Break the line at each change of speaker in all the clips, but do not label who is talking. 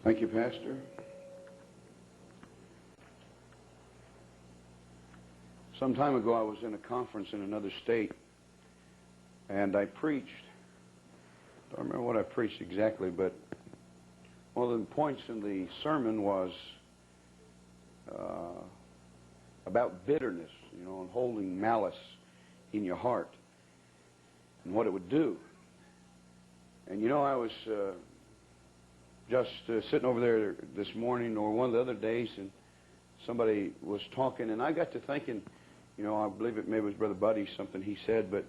Thank you, Pastor. Some time ago, I was in a conference in another state, and I preached. I don't remember what I preached exactly, but one of the points in the sermon was about bitterness, and holding malice in your heart, and what it would do. And I was just sitting over there this morning or one of the other days, and somebody was talking, and I got to thinking, I believe it maybe was Brother Buddy, something he said, but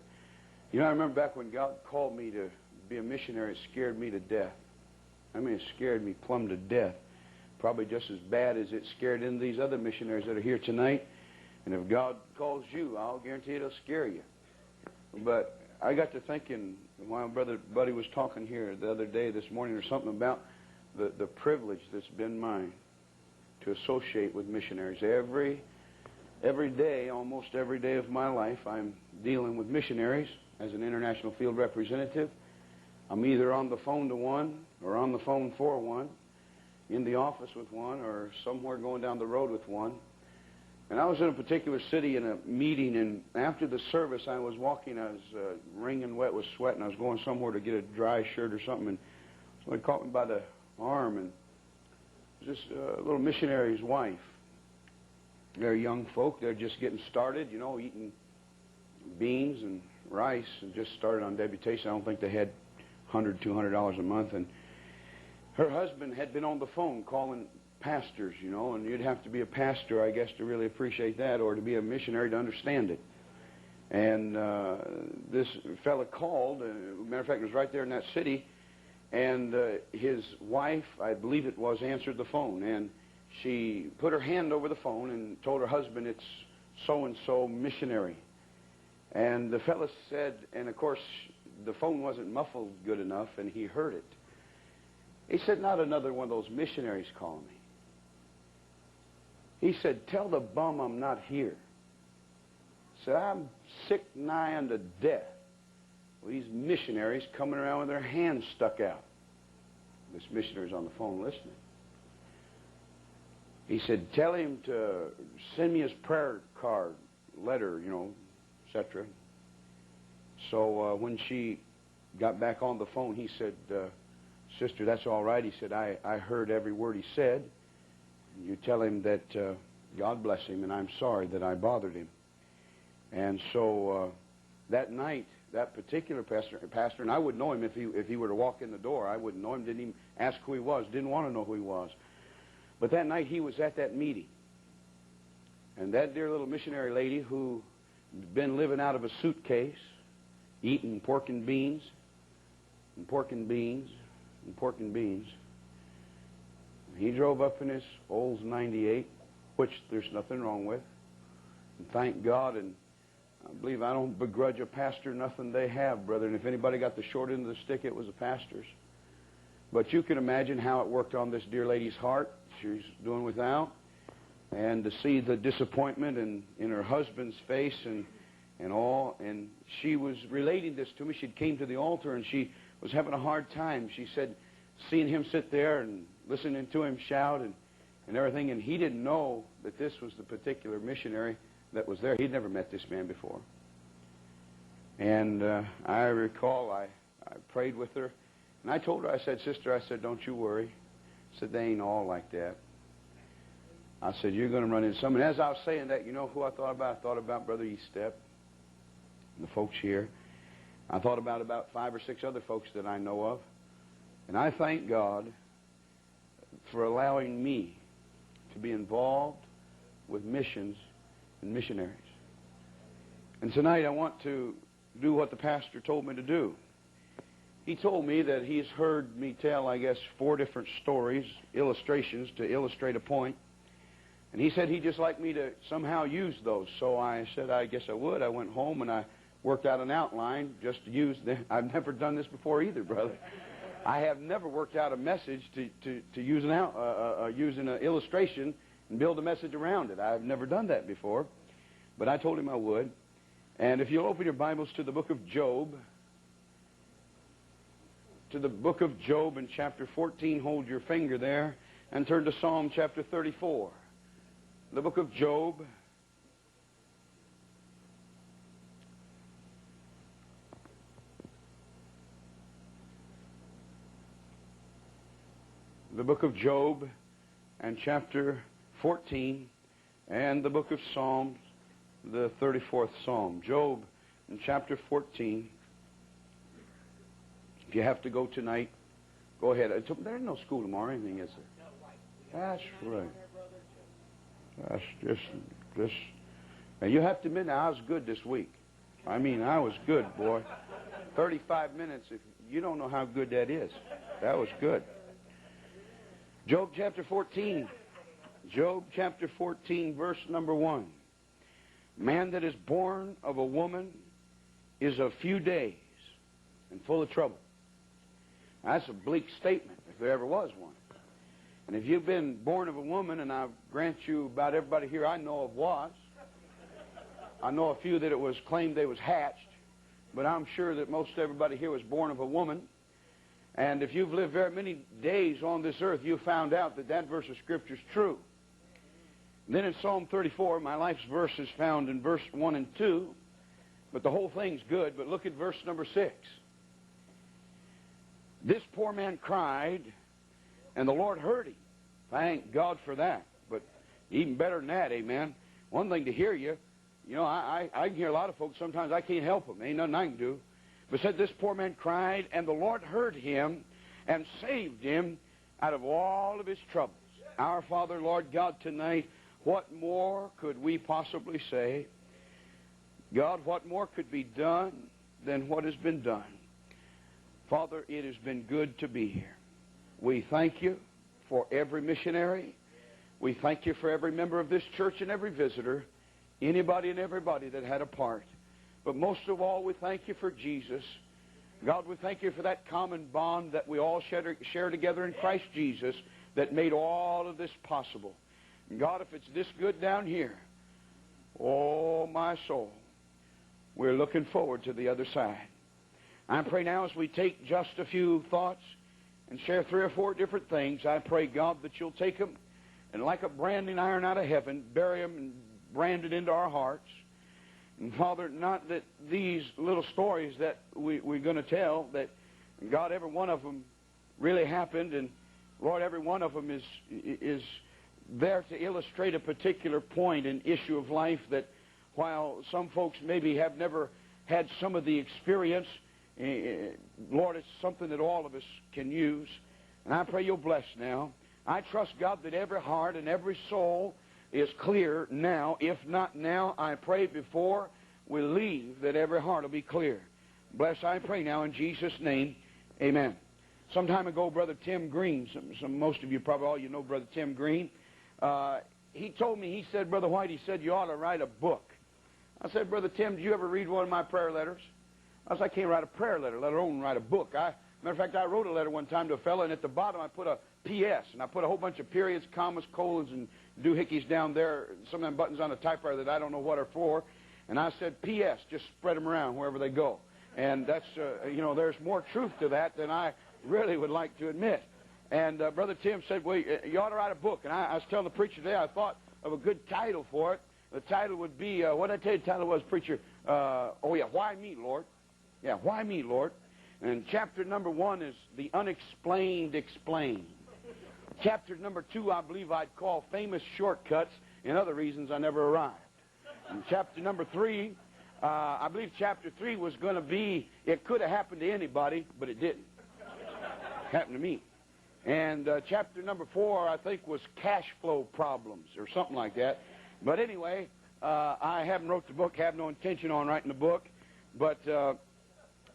I remember back when God called me to be a missionary, it scared me to death. I mean, it scared me plumb to death. Probably just as bad as it scared in these other missionaries that are here tonight. And if God calls you, I'll guarantee it'll scare you. But I got to thinking, while Brother Buddy was talking here the other day, this morning, or something about the privilege that's been mine to associate with missionaries. Every day, almost every day of my life, I'm dealing with missionaries as an international field representative. I'm either on the phone to one, or on the phone for one, in the office with one, or somewhere going down the road with one. And I was in a particular city in a meeting, and after the service, I was walking. I was wringing wet with sweat, and I was going somewhere to get a dry shirt or something, and somebody caught me by the arm, and it was just a little missionary's wife. They're young folk. They're just getting started, eating beans and rice, and just started on deputation. I don't think they had $100, $200 a month. And her husband had been on the phone calling pastors, and you'd have to be a pastor, I guess, to really appreciate that, or to be a missionary to understand it. And this fella called. Matter of fact, it was right there in that city. And his wife, I believe it was, answered the phone. And she put her hand over the phone and told her husband, it's so-and-so missionary. And the fellow said, and of course, the phone wasn't muffled good enough, and he heard it. He said, not another one of those missionaries calling me. He said, tell the bum I'm not here. He said, I'm sick nigh unto death. Well, these missionaries coming around with their hands stuck out. This missionary's on the phone listening. He said, tell him to send me his prayer card, letter, etc. So when she got back on the phone, he said, sister, that's all right. He said, I heard every word he said. You tell him that God bless him, and I'm sorry that I bothered him. And so that night, that particular pastor, and I wouldn't know him if he were to walk in the door. I wouldn't know him, didn't even ask who he was, didn't want to know who he was. But that night he was at that meeting. And that dear little missionary lady who had been living out of a suitcase, eating pork and beans, and pork and beans, and pork and beans. He drove up in his Olds 98, which there's nothing wrong with. And thank God, and I believe I don't begrudge a pastor nothing they have, brother. And if anybody got the short end of the stick, it was the pastors. But you can imagine how it worked on this dear lady's heart. She's doing without. And to see the disappointment in her husband's face and all. And she was relating this to me. She came to the altar and she was having a hard time. She said, seeing him sit there and listening to him shout and everything. And he didn't know that this was the particular missionary that was there. He'd never met this man before. And I recall I prayed with her. And I told her, I said, sister, I said, don't you worry. I said, they ain't all like that. I said, you're going to run into some. And as I was saying that, you know who I thought about? I thought about Brother Eastep and the folks here. I thought about 5 or 6 other folks that I know of. And I thank God for allowing me to be involved with missions and missionaries. And tonight I want to do what the pastor told me to do. He told me that he's heard me tell, I guess, 4 different stories, illustrations, to illustrate a point. And he said he'd just like me to somehow use those. So I said, I guess I would. I went home and I worked out an outline just to use them. I've never done this before either, brother. I have never worked out a message to use using an illustration and build a message around it. I've never done that before. But I told him I would. And if you'll open your Bibles to the book of Job, to the book of Job in chapter 14. Hold your finger there and turn to Psalm chapter 34. The book of Job. The book of Job and chapter 14 and the book of Psalms, the 34th Psalm. Job in chapter 14. If you have to go tonight, go ahead. There's no school tomorrow or anything, is there? That's right. That's just. Now you have to admit, I was good this week. I mean, I was good, boy. 35 minutes. If you don't know how good that is, that was good. Job chapter 14. Job chapter 14, verse number 1. Man that is born of a woman is of few days and full of trouble. Now, that's a bleak statement, if there ever was one. And if you've been born of a woman, and I grant you about everybody here I know of was, I know a few that it was claimed they was hatched, but I'm sure that most everybody here was born of a woman. And if you've lived very many days on this earth, you found out that that verse of Scripture is true. And then in Psalm 34, my life's verse is found in verse 1 and 2, but the whole thing's good. But look at verse number 6. This poor man cried, and the Lord heard him. Thank God for that. But even better than that, amen. One thing to hear you, I can hear a lot of folks, sometimes I can't help them. Ain't nothing I can do. But said this poor man cried, and the Lord heard him and saved him out of all of his troubles. Our Father, Lord God, tonight, what more could we possibly say? God, what more could be done than what has been done? Father, it has been good to be here. We thank you for every missionary. We thank you for every member of this church and every visitor, anybody and everybody that had a part. But most of all, we thank you for Jesus. God, we thank you for that common bond that we all share together in Christ Jesus that made all of this possible. And God, if it's this good down here, oh, my soul, we're looking forward to the other side. I pray now as we take just a few thoughts and share 3 or 4 different things, I pray, God, that you'll take them and like a branding iron out of heaven, bury them and brand it into our hearts. And Father, not that these little stories that we're going to tell, that God, every one of them really happened, and Lord, every one of them is there to illustrate a particular point and issue of life that while some folks maybe have never had some of the experience, Lord, it's something that all of us can use. And I pray you'll bless now. I trust, God, that every heart and every soul is clear now. If not now, I pray before we leave that every heart will be clear. Bless, I pray now in Jesus' name. Amen. Some time ago, Brother Tim Green, most of you, probably all you know Brother Tim Green, he told me, he said, Brother White, he said, you ought to write a book. I said, Brother Tim, did you ever read one of my prayer letters? I said, I can't write a prayer letter, let alone write a book. Matter of fact, I wrote a letter one time to a fellow, and at the bottom I put a P.S., and I put a whole bunch of periods, commas, colons, and doohickeys down there, some of them buttons on a typewriter that I don't know what are for. And I said, P.S., just spread them around wherever they go. And that's, there's more truth to that than I really would like to admit. And Brother Tim said, well, you ought to write a book. And I was telling the preacher today, I thought of a good title for it. The title would be, what did I tell you the title was, preacher? Why Me, Lord? Yeah, Why Me, Lord? And chapter number 1 is The Unexplained Explained. Chapter number 2, I believe I'd call Famous Shortcuts and Other Reasons I Never Arrived. And chapter number 3, I believe chapter 3 was going to be, it could have happened to anybody, but it didn't. It happened to me. And chapter number 4, I think, was Cash Flow Problems or something like that. But anyway, I haven't wrote the book, have no intention on writing the book, but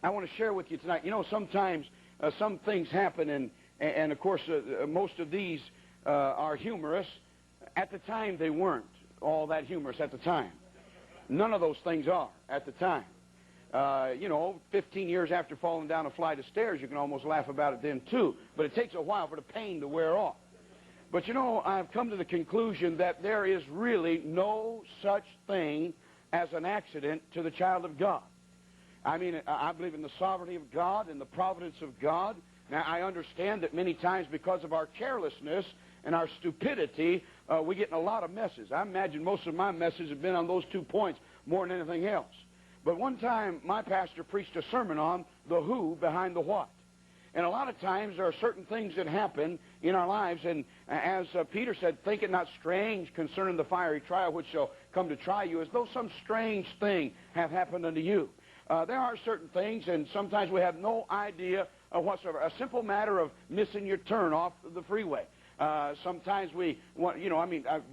I want to share with you tonight. Sometimes some things happen, and of course, most of these are humorous. At the time, they weren't all that humorous at the time. None of those things are at the time. 15 years after falling down a flight of stairs, you can almost laugh about it then, too. But it takes a while for the pain to wear off. But, I've come to the conclusion that there is really no such thing as an accident to the child of God. I mean, I believe in the sovereignty of God and the providence of God. Now, I understand that many times because of our carelessness and our stupidity, we get in a lot of messes. I imagine most of my messes have been on those 2 points more than anything else. But one time, my pastor preached a sermon on the who behind the what. And a lot of times there are certain things that happen in our lives, and as Peter said, think it not strange concerning the fiery trial which shall come to try you, as though some strange thing have happened unto you. There are certain things, and sometimes we have no idea whatsoever. A simple matter of missing your turn off the freeway. Sometimes we want,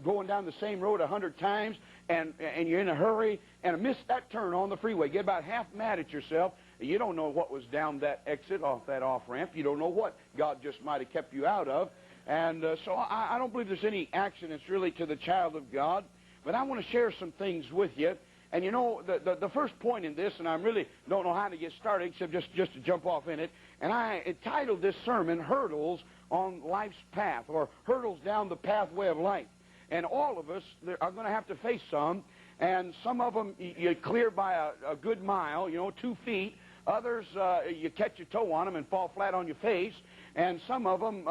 going down the same road 100 times, and you're in a hurry, and miss that turn on the freeway. Get about half mad at yourself. You don't know what was down that exit, off that off-ramp. You don't know what God just might have kept you out of. And so I don't believe there's any accidents really to the child of God. But I want to share some things with you. And you know, the first point in this, and I really don't know how to get started except just to jump off in it, and I entitled this sermon, Hurdles on Life's Path, or Hurdles Down the Pathway of Life. And all of us are going to have to face some, and some of them you clear by a good mile, 2 feet. Others, you catch your toe on them and fall flat on your face. And some of them,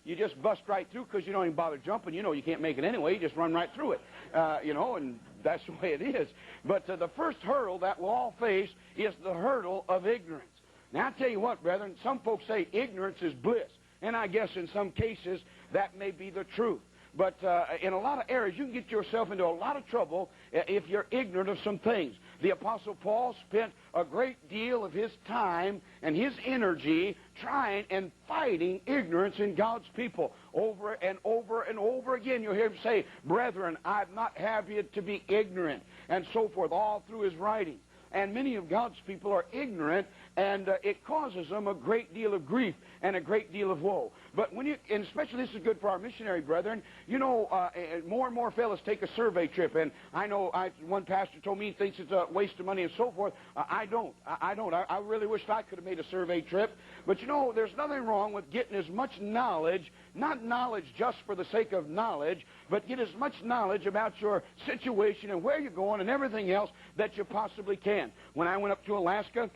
you just bust right through because you don't even bother jumping. You can't make it anyway. You just run right through it, and that's the way it is. But the first hurdle that we'll all face is the hurdle of ignorance. Now, I tell you what, brethren, some folks say ignorance is bliss. And I guess in some cases that may be the truth. But in a lot of areas, you can get yourself into a lot of trouble if you're ignorant of some things. The Apostle Paul spent a great deal of his time and his energy trying and fighting ignorance in God's people. Over and over and over again, you'll hear him say, "Brethren, I'd not have you to be ignorant," and so forth, all through his writing. And many of God's people are ignorant, and it causes them a great deal of grief and a great deal of woe. But and especially this is good for our missionary brethren, more and more fellas take a survey trip. And I know one pastor told me he thinks it's a waste of money and so forth. I don't. I really wish I could have made a survey trip. But there's nothing wrong with getting as much knowledge, not knowledge just for the sake of knowledge, but get as much knowledge about your situation and where you're going and everything else that you possibly can. When I went up to Alaska,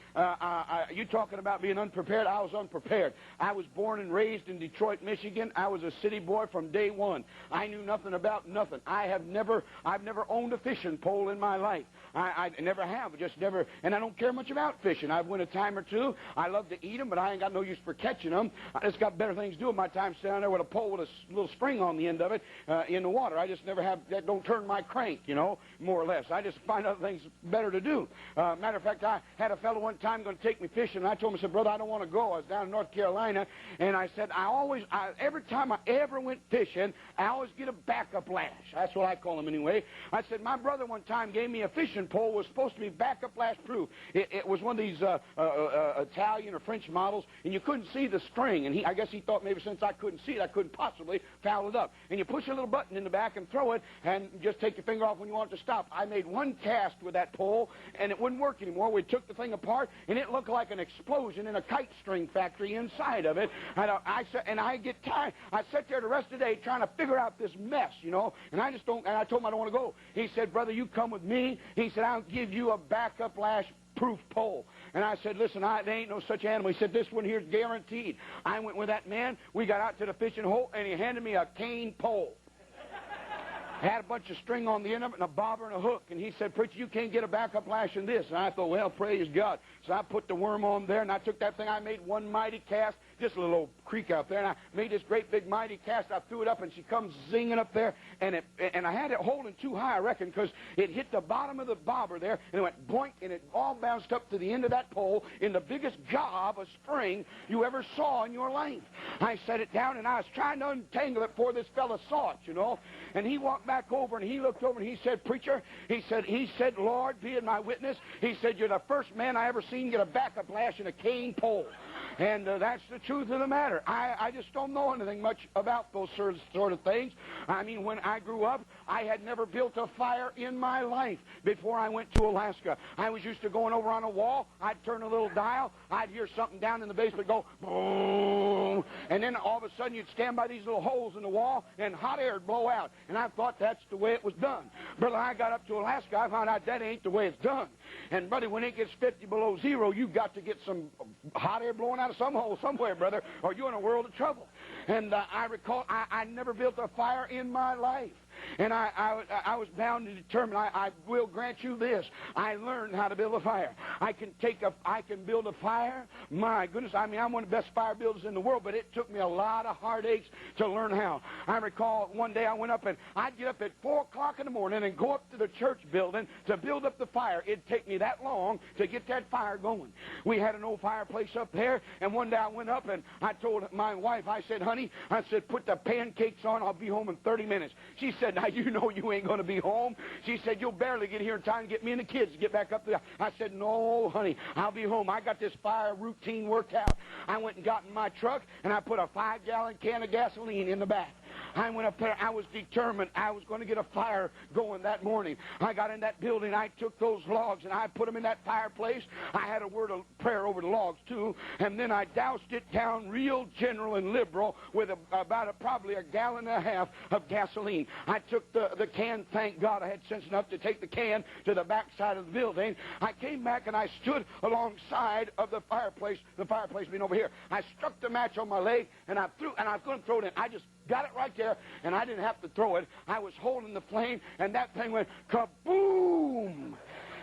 you talking about being unprepared, I was unprepared. I was born and raised in Detroit, Michigan. I was a city boy from day one. I knew nothing about nothing. I've never owned a fishing pole in my life. I never have, just never, and I don't care much about fishing. I've went a time or two. I love to eat them, but I ain't got no use for catching them. I just got better things to do with my time standing there with a pole with a little spring on the end of it in the water. I just never have, that don't turn my crank, more or less. I just find other things better to do. Matter of fact, I had a fellow one time going to take me fishing, and I told him, I said, "Brother, I don't want to go." I was down in North Carolina, and I said, every time I ever went fishing, I always get a backup lash. That's what I call them anyway. I said, my brother one time gave me a fishing pole, was supposed to be backup lash proof. It was one of these Italian or French models, and you couldn't see the string, and I guess he thought maybe since I couldn't see it, I couldn't possibly foul it up. And you push a little button in the back and throw it, and just take your finger off when you want it to stop. I made one cast with that pole, and it wouldn't work anymore. We took the thing apart, and it looked like an explosion in a kite string factory inside of it. And I get tired. I sat there the rest of the day trying to figure out this mess, and I just don't, and I told him I don't want to go. He said, "Brother, you come with me." He said, "I'll give you a backup lash proof pole." And I said, "Listen, there ain't no such animal." He said, "This one here is guaranteed." I went with that man. We got out to the fishing hole, and he handed me a cane pole. Had a bunch of string on the end of it and a bobber and a hook. And he said, "Preacher, you can't get a backup lash in this." And I thought, well, praise God. So I put the worm on there, and I took that thing. I made one mighty cast, just a little old creek out there, and I made this great big mighty cast. I threw it up, and she comes zinging up there. And I had it holding too high, I reckon, because it hit the bottom of the bobber there, and it went boink, and it all bounced up to the end of that pole in the biggest gob of string you ever saw in your life. I set it down, and I was trying to untangle it before this fella saw it, And he walked back over, and he looked over, and he said, "Preacher," he said, "Lord, be my witness." He said, "You're the first man I ever seen get a backup lash in a cane pole." And that's the truth of the matter. I just don't know anything much about those sort of things. I mean, when I grew up, I had never built a fire in my life before I went to Alaska. I was used to going over on a wall. I'd turn a little dial. I'd hear something down in the basement go, boom. And then all of a sudden you'd stand by these little holes in the wall and hot air would blow out. And I thought that's the way it was done. Brother, I got up to Alaska, I found out that ain't the way it's done. And brother, when it gets 50 below zero, you've got to get some hot air blowing out of some hole somewhere, brother, or you're in a world of trouble. And I recall I never built a fire in my life. And I was bound and determined. I will grant you this. I learned how to build a fire. I can build a fire. My goodness, I mean, I'm one of the best fire builders in the world, but it took me a lot of heartaches to learn how. I recall one day I went up and I'd get up at 4 o'clock in the morning and go up to the church building to build up the fire. It'd take me that long to get that fire going. We had an old fireplace up there, and one day I went up and I told my wife, I said, honey, I said, put the pancakes on. I'll be home in 30 minutes. She said, now you know you ain't going to be home. She said, you'll barely get here in time to get me and the kids to get back up there. I said, no, honey, I'll be home. I got this fire routine worked out. I went and got in my truck, and I put a 5-gallon can of gasoline in the back. I went up there. I was determined I was going to get a fire going that morning. I got in that building. I took those logs, and I put them in that fireplace. I had a word of prayer over the logs, too, and then I doused it down real general and liberal with probably a gallon and a half of gasoline. I took the can. Thank God I had sense enough to take the can to the back side of the building. I came back, and I stood alongside of the fireplace being over here. I struck the match on my leg, and I was going to throw it in. I just got it right there, and I didn't have to throw it. I was holding the flame, and that thing went kaboom.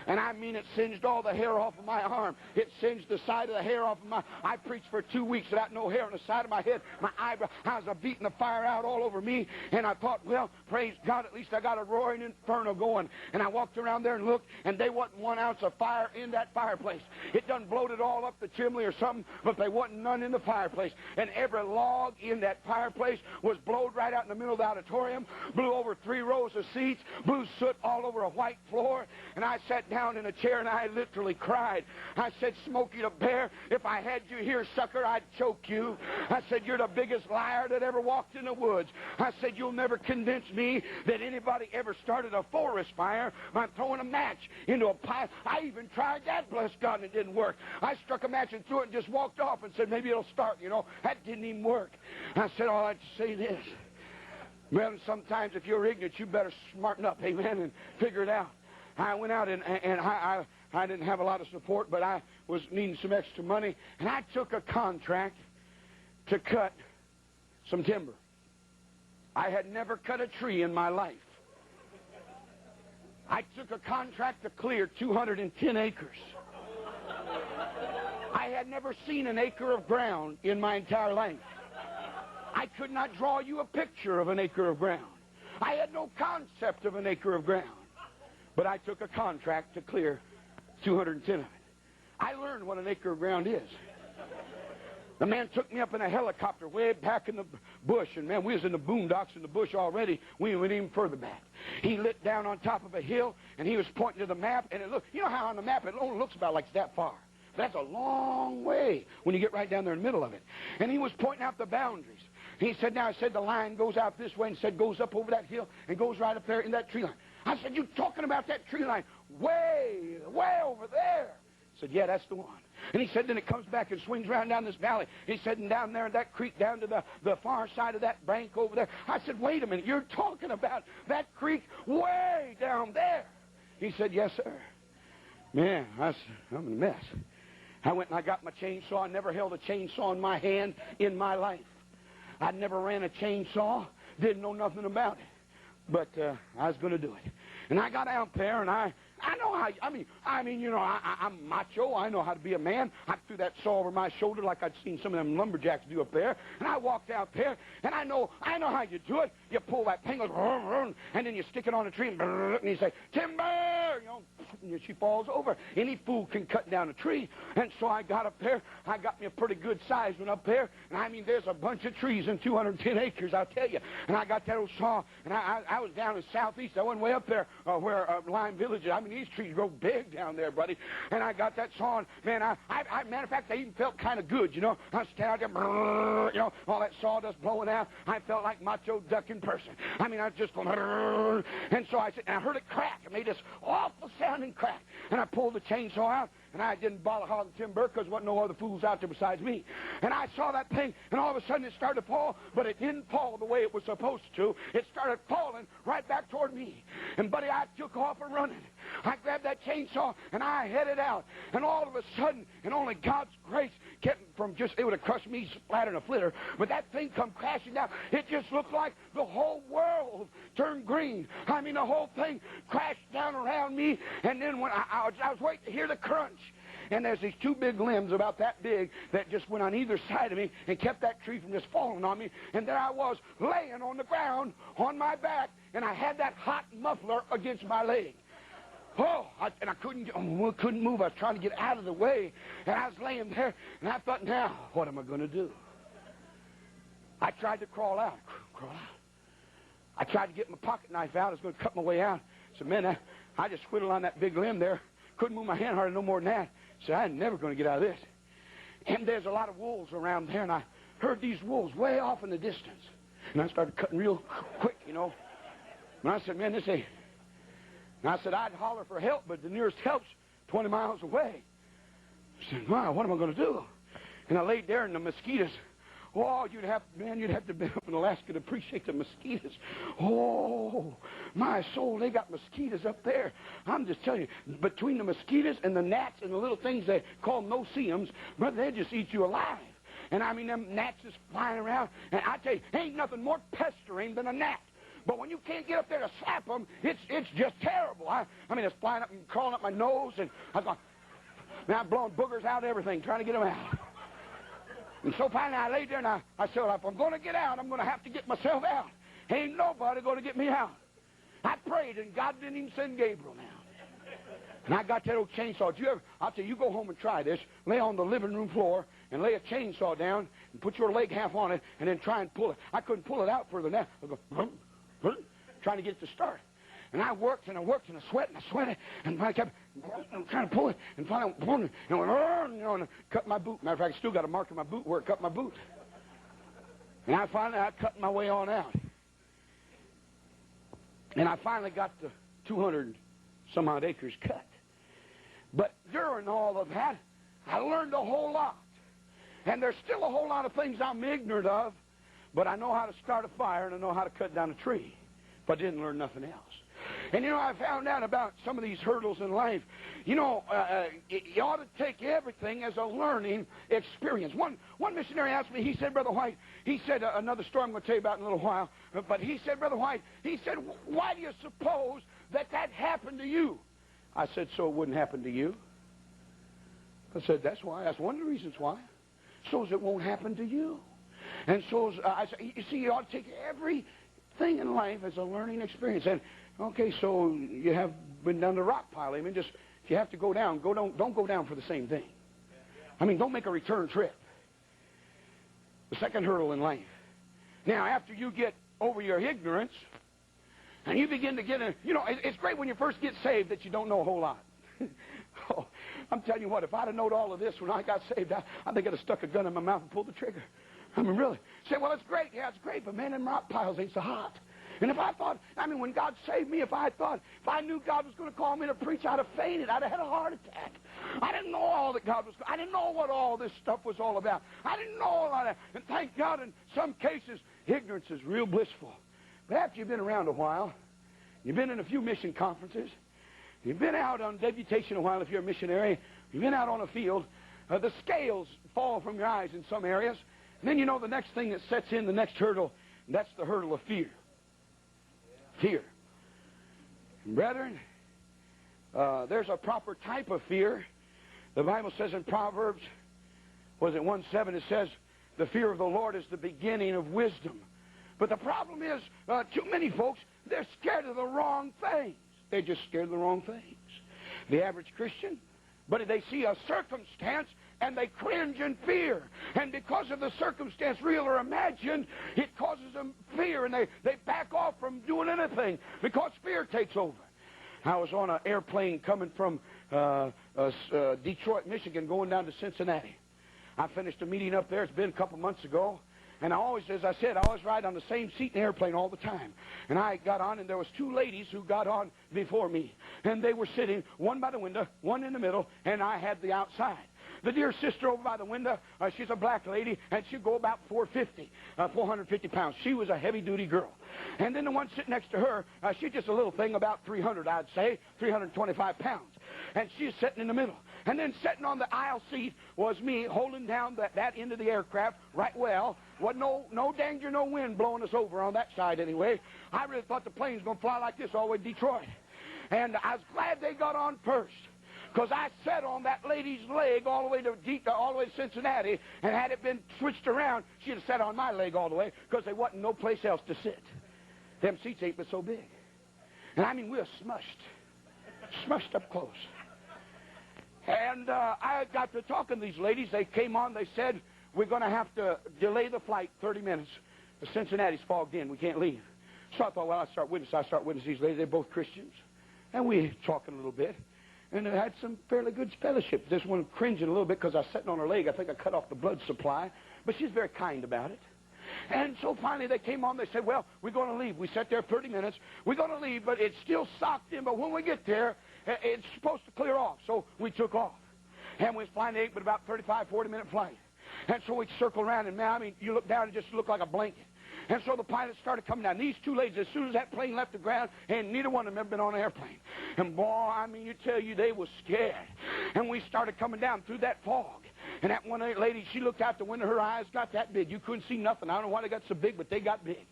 And I mean, it singed all the hair off of my arm. It singed the side of the hair off of my... I preached for 2 weeks without no hair on the side of my head. My eyebrow, I was beating the fire out all over me. And I thought, well, praise God, at least I got a roaring inferno going. And I walked around there and looked, and there wasn't 1 ounce of fire in that fireplace. It done bloated all up the chimney or something, but there wasn't none in the fireplace. And every log in that fireplace was blowed right out in the middle of the auditorium, blew over 3 rows of seats, blew soot all over a white floor. And I sat down in a chair, and I literally cried. I said, Smokey the Bear, if I had you here, sucker, I'd choke you. I said, you're the biggest liar that ever walked in the woods. I said, you'll never convince me that anybody ever started a forest fire by throwing a match into a pile. I even tried that, bless God, and it didn't work. I struck a match and threw it and just walked off and said, maybe it'll start, you know. That didn't even work. I said, oh, I'd say this. Well, sometimes if you're ignorant, you better smarten up, amen, and figure it out. I went out, and I didn't have a lot of support, but I was needing some extra money, and I took a contract to cut some timber. I had never cut a tree in my life. I took a contract to clear 210 acres. I had never seen an acre of ground in my entire life. I could not draw you a picture of an acre of ground. I had no concept of an acre of ground. But I took a contract to clear 210 of it. I learned what an acre of ground is. The man took me up in a helicopter way back in the bush, and man, we was in the boondocks in the bush already. We went even further back. He lit down on top of a hill, and he was pointing to the map, and it looked, you know how on the map it only looks about like that far. That's a long way when you get right down there in the middle of it. And he was pointing out the boundaries. He said, now, I said the line goes out this way, and said goes up over that hill and goes right up there in that tree line. I said, you talking about that tree line way over there? I said, yeah, that's the one. And he said, then it comes back and swings around down this valley. He said, and down there in that creek, down to the far side of that bank over there. I said, wait a minute, you're talking about that creek way down there? He said, yes, sir. Man, I'm in a mess. I went and I got my chainsaw. I never held a chainsaw in my hand in my life. I never ran a chainsaw, didn't know nothing about it. But I was going to do it. And I got out there, and I know how, I mean, you know, I'm macho. I know how to be a man. I threw that saw over my shoulder like I'd seen some of them lumberjacks do up there. And I walked out there, and I know how you do it. You pull that thing, and then you stick it on a tree, and you say, timber, you know, and she falls over. Any fool can cut down a tree. And so I got up there. I got me a pretty good size one up there. And I mean, there's a bunch of trees in 210 acres, I'll tell you. And I got that old saw, and I was down in southeast. I went way up there where Lime Village is. I mean, these trees grow big down there, buddy. And I got that saw, and man, matter of fact, I even felt kind of good, you know. I was standing out there, you know, all that sawdust blowing out. I felt like Macho Duck in person. I mean, I was just going, and so I said, and I heard it crack. It made this awful awful sounding crack. And I pulled the chainsaw out, and I didn't bother hauling timber because there wasn't no other fools out there besides me. And I saw that thing, and all of a sudden it started to fall, but it didn't fall the way it was supposed to. It started falling right back toward me. And, buddy, I took off and running. I grabbed that chainsaw, and I headed out. And all of a sudden, and only God's grace kept from just, it would have crushed me splat in a flitter, but that thing come crashing down. It just looked like the whole world turned green. I mean, the whole thing crashed down around me, and then when I was waiting to hear the crunch, and there's these two big limbs about that big that just went on either side of me and kept that tree from just falling on me, and there I was laying on the ground on my back, and I had that hot muffler against my leg. Oh, I couldn't move. I was trying to get out of the way, and I was laying there, and I thought, now, what am I going to do? I tried to crawl out. I tried to get my pocket knife out. I was going to cut my way out. I said, man, I just whittled on that big limb there. Couldn't move my hand hardly no more than that. I said, I'm never going to get out of this. And there's a lot of wolves around there, and I heard these wolves way off in the distance. And I started cutting real quick, you know. And I said, man, this ain't... And I said, I'd holler for help, but the nearest help's 20 miles away. I said, wow, what am I going to do? And I laid there, and the mosquitoes, oh, you'd have to be up in Alaska to appreciate the mosquitoes. Oh, my soul, they got mosquitoes up there. I'm just telling you, between the mosquitoes and the gnats and the little things they call no-see-ums, brother, they just eat you alive. And I mean, them gnats is flying around, and I tell you, ain't nothing more pestering than a gnat. But when you can't get up there to slap them, it's just terrible. I mean, it's flying up and crawling up my nose, and I'm going, now I'm blowing boogers out and everything, trying to get them out. And so finally I laid there, and I said, well, if I'm going to get out, I'm going to have to get myself out. Ain't nobody going to get me out. I prayed, and God didn't even send Gabriel now. And I got that old chainsaw. I'll tell you, you go home and try this. Lay on the living room floor and lay a chainsaw down and put your leg half on it and then try and pull it. I couldn't pull it out further than that. I go, trying to get it to start. And I worked and I sweated, and I kept trying to pull it, and finally pulling it, and and I cut my boot. Matter of fact, I still got a mark in my boot where it cut my boot. And I cut my way on out. And I finally got the 200 some odd acres cut. But during all of that, I learned a whole lot. And there's still a whole lot of things I'm ignorant of, but I know how to start a fire and I know how to cut down a tree. But I didn't learn nothing else. And, you know, I found out about some of these hurdles in life. You know, you ought to take everything as a learning experience. One missionary asked me, he said, Brother White, he said, another story I'm going to tell you about in a little while, but he said, Brother White, he said, why do you suppose that happened to you? I said, so it wouldn't happen to you. I said, that's why. That's one of the reasons why. So as it won't happen to you. And so, I said, you see, you ought to take everything in life as a learning experience. And, okay, so you have been down the rock pile. I mean, just, if you have to go down, don't go down for the same thing. I mean, don't make a return trip. The second hurdle in life. Now, after you get over your ignorance, and you begin to get it's great when you first get saved that you don't know a whole lot. Oh, I'm telling you what, if I'd have known all of this when I got saved, I think I'd have stuck a gun in my mouth and pulled the trigger. I mean, really. Say, well, it's great. Yeah, it's great, but man, them rock piles ain't so hot. And if I thought, when God saved me, if I knew God was going to call me to preach, I'd have fainted. I'd have had a heart attack. I didn't know all that God was. I didn't know what all this stuff was all about. I didn't know all that. And thank God, in some cases, ignorance is real blissful. But after you've been around a while, you've been in a few mission conferences, you've been out on deputation a while if you're a missionary, you've been out on a field, the scales fall from your eyes in some areas. And then the next thing that sets in, the next hurdle, and that's the hurdle of fear. Fear. And brethren, there's a proper type of fear. The Bible says in Proverbs, 1:7, it says, the fear of the Lord is the beginning of wisdom. But the problem is, too many folks, they're scared of the wrong things. They're just scared of the wrong things. The average Christian, but they see a circumstance and they cringe in fear. And because of the circumstance, real or imagined, it causes them fear, and they back off from doing anything because fear takes over. I was on an airplane coming from Detroit, Michigan, going down to Cincinnati. I finished a meeting up there. It's been a couple months ago. And I always, as I said, I always ride on the same seat in the airplane all the time. And I got on, and there was two ladies who got on before me. And they were sitting, one by the window, one in the middle, and I had the outside. The dear sister over by the window, she's a black lady, and she'd go about 450 pounds. She was a heavy-duty girl. And then the one sitting next to her, she's just a little thing, about 300, I'd say, 325 pounds. And she's sitting in the middle. And then sitting on the aisle seat was me holding down that end of the aircraft right well. Wasn't no danger, no wind blowing us over on that side anyway. I really thought the plane was going to fly like this all the way to Detroit. And I was glad they got on first, because I sat on that lady's leg all the way to Cincinnati, and had it been switched around, she'd have sat on my leg all the way, because there wasn't no place else to sit. Them seats ain't but so big. And I mean, we were smushed up close. And I got to talking to these ladies. They came on. They said, we're going to have to delay the flight 30 minutes. The Cincinnati's fogged in. We can't leave. So I thought, well, I start witnessing these ladies. They're both Christians. And we talking a little bit. And I had some fairly good fellowship. This one cringing a little bit because I was sitting on her leg. I think I cut off the blood supply. But she's very kind about it. And so finally they came on. They said, well, we're going to leave. We sat there 30 minutes. We're going to leave, but it's still socked in. But when we get there, it's supposed to clear off. So we took off. And we was flying but about 35, 40-minute flight. And so we circled around, and man, I mean, you look down, it just looked like a blanket. And so the pilots started coming down. These two ladies, as soon as that plane left the ground, and neither one of them ever been on an airplane. And boy, I mean, you tell you, they were scared. And we started coming down through that fog. And that one lady, she looked out the window, her eyes got that big. You couldn't see nothing. I don't know why they got so big, but they got big.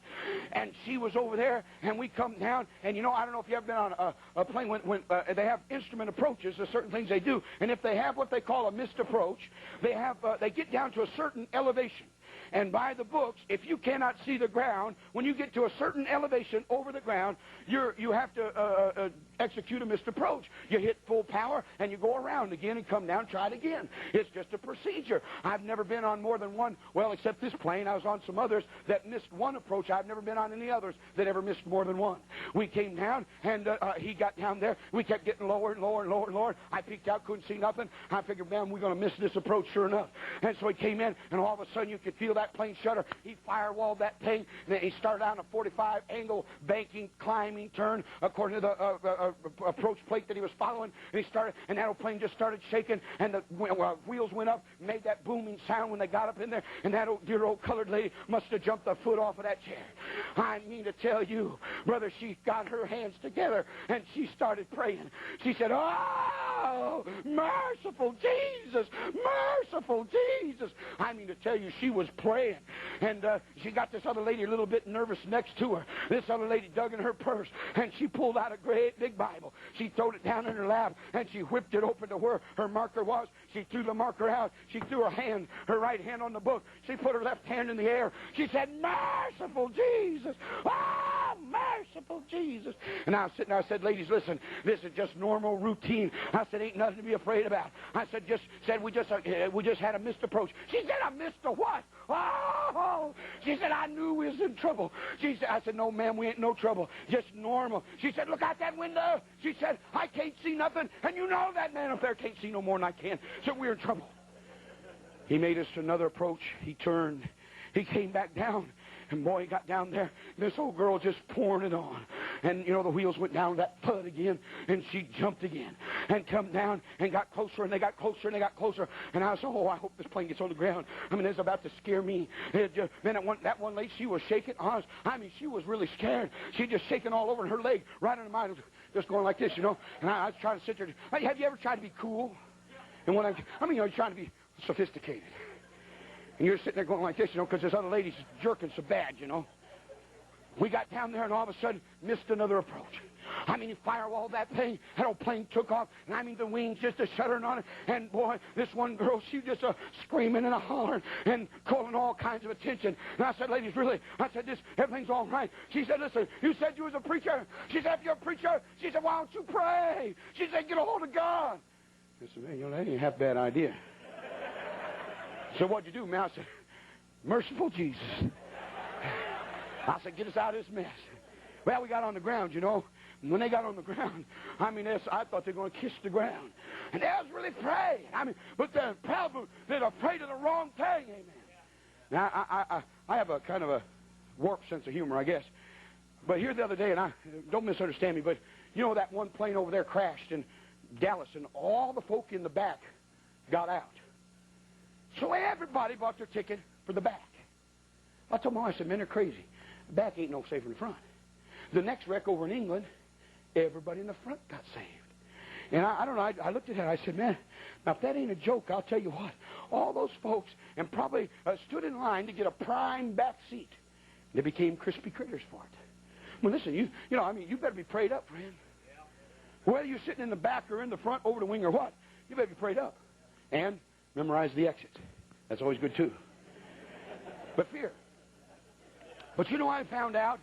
And she was over there, and we come down. And, you know, I don't know if you've ever been on a plane when they have instrument approaches. There's certain things they do. And if they have what they call a missed approach, they get down to a certain elevation. And by the books, if you cannot see the ground, when you get to a certain elevation over the ground, you have to execute a missed approach. You hit full power, and you go around again and come down, try it again. It's just a procedure. I've never been on more than one, well, except this plane. I was on some others that missed one approach. I've never been on any others that ever missed more than one. We came down, and he got down there. We kept getting lower and lower and lower and lower. I peeked out, couldn't see nothing. I figured, man, we're going to miss this approach sure enough. And so he came in, and all of a sudden you could feel that plane shudder. He firewalled that thing, and then he started out on a 45 angle banking, climbing turn according to the approach plate that he was following. And he started, and that old plane just started shaking, and the wheels went up, made that booming sound when they got up in there. And that dear old colored lady must have jumped a foot off of that chair. I mean to tell you, brother, she got her hands together and she started praying. She said, "Oh, merciful Jesus, merciful Jesus." I mean to tell you, she was praying. And she got this other lady a little bit nervous next to her. This other lady dug in her purse, and she pulled out a great big Bible. She threw it down in her lap, and she whipped it open to where her marker was. She threw the marker out. She threw her right hand on the book. She put her left hand in the air. She said, "Merciful Jesus, oh, merciful Jesus." And I was sitting there. I said, "Ladies, listen, this is just normal routine." I said, "Ain't nothing to be afraid about." I said, we just had a missed approach." She said, "I missed a what?" "Oh," she said, "I knew we was in trouble." I said, "No, ma'am, we ain't no trouble. Just normal." She said, "Look out that window." She said, "I can't see nothing, and you know that man up there can't see no more than I can." So we're in trouble. He made us another approach. He turned. He came back down. And boy, he got down there. This old girl just pouring it on. And, you know, the wheels went down that thud again. And she jumped again. And come down and got closer. And they got closer and they got closer. And I said, "Oh, I hope this plane gets on the ground. I mean, it's about to scare me." Then that one lady, she was shaking. I mean, she was really scared. She just shaking all over her leg. Right under mine. Just going like this, you know. And I was trying to sit there. Hey, have you ever tried to be cool? And you're trying to be sophisticated. And you're sitting there going like this, you know, because this other lady's jerking so bad, you know. We got down there and all of a sudden missed another approach. I mean, he firewalled that thing. That old plane took off. And I mean, the wings just shuddering on it. And boy, this one girl, she just screaming and hollering and calling all kinds of attention. And I said, "Ladies, really?" I said, "Everything's all right." She said, "Listen, you said you was a preacher." She said, "If you're a preacher," she said, "why don't you pray?" She said, "Get a hold of God." I said, "Man, you know, that ain't half a bad idea." So what'd you do, man? I said, "Merciful Jesus." I said, "Get us out of this mess." Well, we got on the ground, you know. And when they got on the ground, I mean, I thought they were going to kiss the ground. And they was really praying. I mean, but the problem, they're afraid of the wrong thing, amen. Now, I have a kind of a warped sense of humor, I guess. But here the other day, and don't misunderstand me, but you know that one plane over there crashed in Dallas, and all the folk in the back got out. So everybody bought their ticket for the back. I told my wife, I said, man, they're crazy. The back ain't no safer than the front. The next wreck over in England, everybody in the front got saved. And I don't know, I looked at that, I said, man, now if that ain't a joke, I'll tell you what. All those folks, and probably stood in line to get a prime back seat. They became crispy critters for it. Well, listen, you know, I mean, you better be prayed up, friend. Yeah. Whether you're sitting in the back or in the front, over the wing or what, you better be prayed up. And memorize the exit. That's always good, too. But fear. But you know, I found out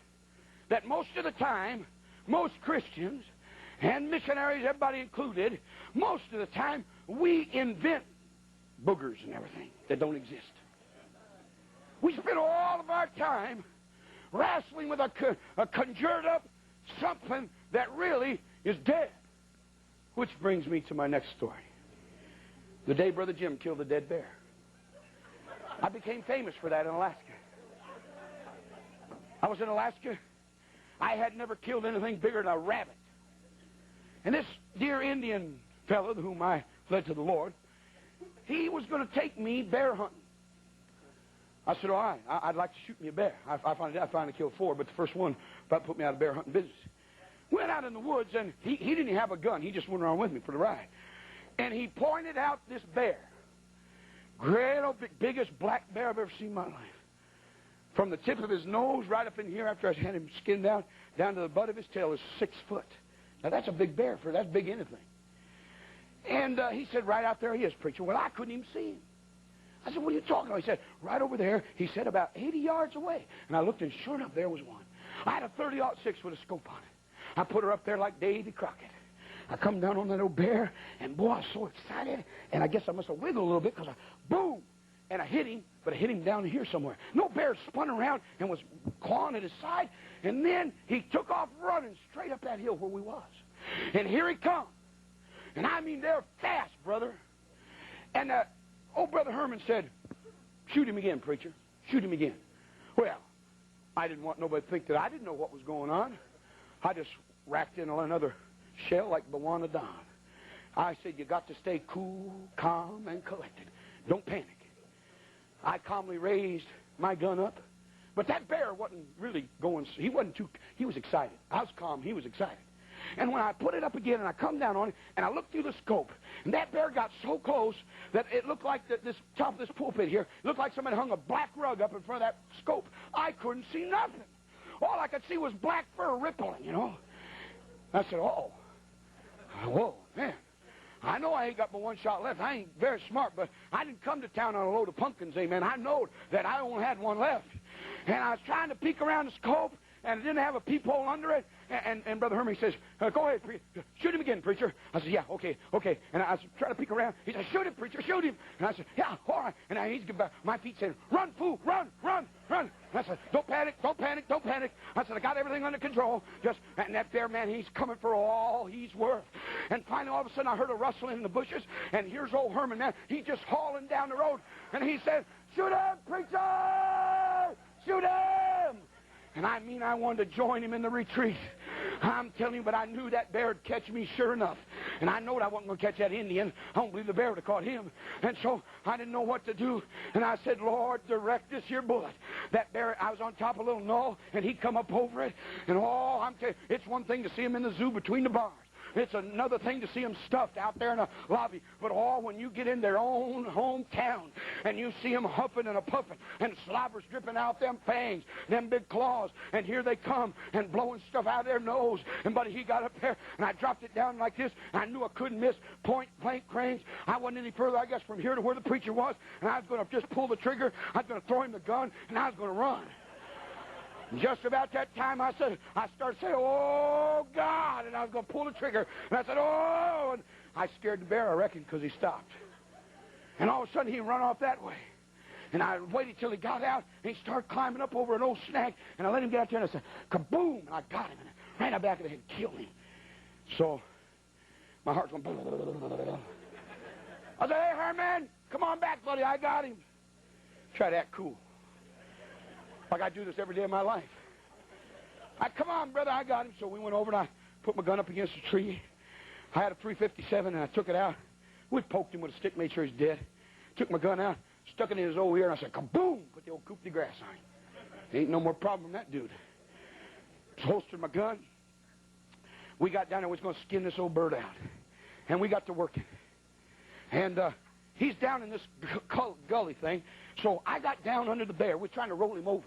that most of the time, most Christians and missionaries, everybody included, most of the time, we invent boogers and everything that don't exist. We spend all of our time wrestling with a conjured up something that really is dead. Which brings me to my next story. The day Brother Jim killed a dead bear. I became famous for that in Alaska. I was in Alaska. I had never killed anything bigger than a rabbit. And this dear Indian fellow, whom I led to the Lord, he was going to take me bear hunting. I said, all right, I'd like to shoot me a bear. I finally killed 4, but the first one about put me out of bear hunting business. Went out in the woods, and he didn't have a gun. He just went around with me for the ride. And he pointed out this bear. Great old biggest black bear I've ever seen in my life. From the tip of his nose right up in here after I had him skinned out, down to the butt of his tail is 6 foot. Now, that's a big bear. That's big anything. And he said, right out there he is, preacher. Well, I couldn't even see him. I said, what are you talking about? He said, right over there. He said, about 80 yards away. And I looked, and sure enough, there was one. I had a 30-06 with a scope on it. I put her up there like Davy Crockett. I come down on that old bear, and boy, I was so excited. And I guess I must have wiggled a little bit, because boom, and I hit him, but I hit him down here somewhere. No, bear spun around and was clawing at his side, and then he took off running straight up that hill where we was. And here he comes. And I mean, they're fast, brother. And old Brother Herman said, shoot him again, preacher. Shoot him again. Well, I didn't want nobody to think that I didn't know what was going on. I just racked in another shell like Bawana Don. I said, you got to stay cool, calm, and collected. Don't panic. I calmly raised my gun up. But that bear wasn't really going, he was excited. I was calm, he was excited. And when I put it up again and I come down on it and I looked through the scope, and that bear got so close that it looked like this top of this pulpit here, looked like somebody hung a black rug up in front of that scope. I couldn't see nothing. All I could see was black fur rippling, you know. I said, oh, whoa, man. I know I ain't got but one shot left. I ain't very smart, but I didn't come to town on a load of pumpkins, amen. I know that I only had one left. And I was trying to peek around the scope, and it didn't have a peephole under it. And Brother Herman says, go ahead, shoot him again, preacher. I said, yeah, okay. And I was trying to peek around. He said, shoot him, preacher, shoot him. And I said, yeah, all right. And he's my feet saying, run, fool, run. And I said, don't panic. I said, I got everything under control. And that bear, man, he's coming for all he's worth. And finally, all of a sudden, I heard a rustling in the bushes, and here's old Herman, man. He's just hauling down the road. And he said, shoot him, preacher! Shoot him! And I mean, I wanted to join him in the retreat. I'm telling you, but I knew that bear would catch me sure enough. And I knowed I wasn't going to catch that Indian. I don't believe the bear would have caught him. And so I didn't know what to do. And I said, Lord, direct this here bullet. That bear, I was on top of a little knoll, and he'd come up over it. And oh, I'm telling you, it's one thing to see him in the zoo between the bars. It's another thing to see them stuffed out there in a lobby. But when you get in their own hometown and you see them huffing and a-puffing and slobber's dripping out them fangs, them big claws, and here they come and blowing stuff out of their nose. And buddy, he got up there, and I dropped it down like this, and I knew I couldn't miss point blank range. I wasn't any further, I guess, from here to where the preacher was, and I was going to just pull the trigger. I was going to throw him the gun, and I was going to run. Just about that time, I started saying, oh, God, and I was going to pull the trigger. And I said, oh, and I scared the bear, I reckon, because he stopped. And all of a sudden, he run off that way. And I waited till he got out, and he started climbing up over an old snag, and I let him get out there, and I said, kaboom, and I got him, and I ran out back of the head and killed him. So my heart's going, I said, hey, Herman, come on back, buddy, I got him. Try to act cool. Like I do this every day of my life. Come on, brother, I got him. So we went over and I put my gun up against a tree. I had a .357 and I took it out. We poked him with a stick, made sure he's dead. Took my gun out, stuck it in his old ear, and I said, kaboom! Put the old coup de grace on him. Ain't no more problem from that dude. Holstered my gun. We got down there, we was going to skin this old bird out. And we got to working. And he's down in this gully thing. So I got down under the bear. We're trying to roll him over.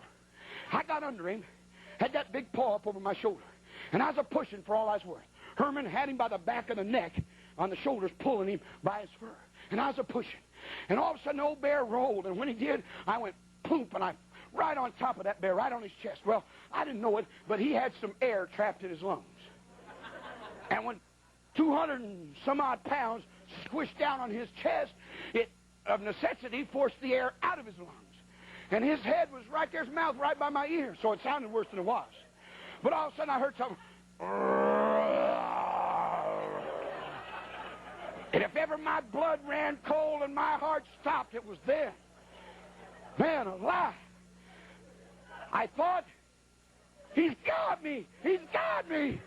I got under him, had that big paw up over my shoulder. And I was a-pushing for all I was worth. Herman had him by the back of the neck on the shoulders, pulling him by his fur. And I was a-pushing. And all of a sudden, the old bear rolled. And when he did, I went poop, and I right on top of that bear, right on his chest. Well, I didn't know it, but he had some air trapped in his lungs. And when 200 and some odd pounds squished down on his chest, it, of necessity, forced the air out of his lungs. And his head was right there, his mouth right by my ear, so it sounded worse than it was. But all of a sudden, I heard something. And if ever my blood ran cold and my heart stopped, it was then. Man alive. I thought, he's got me. He's got me.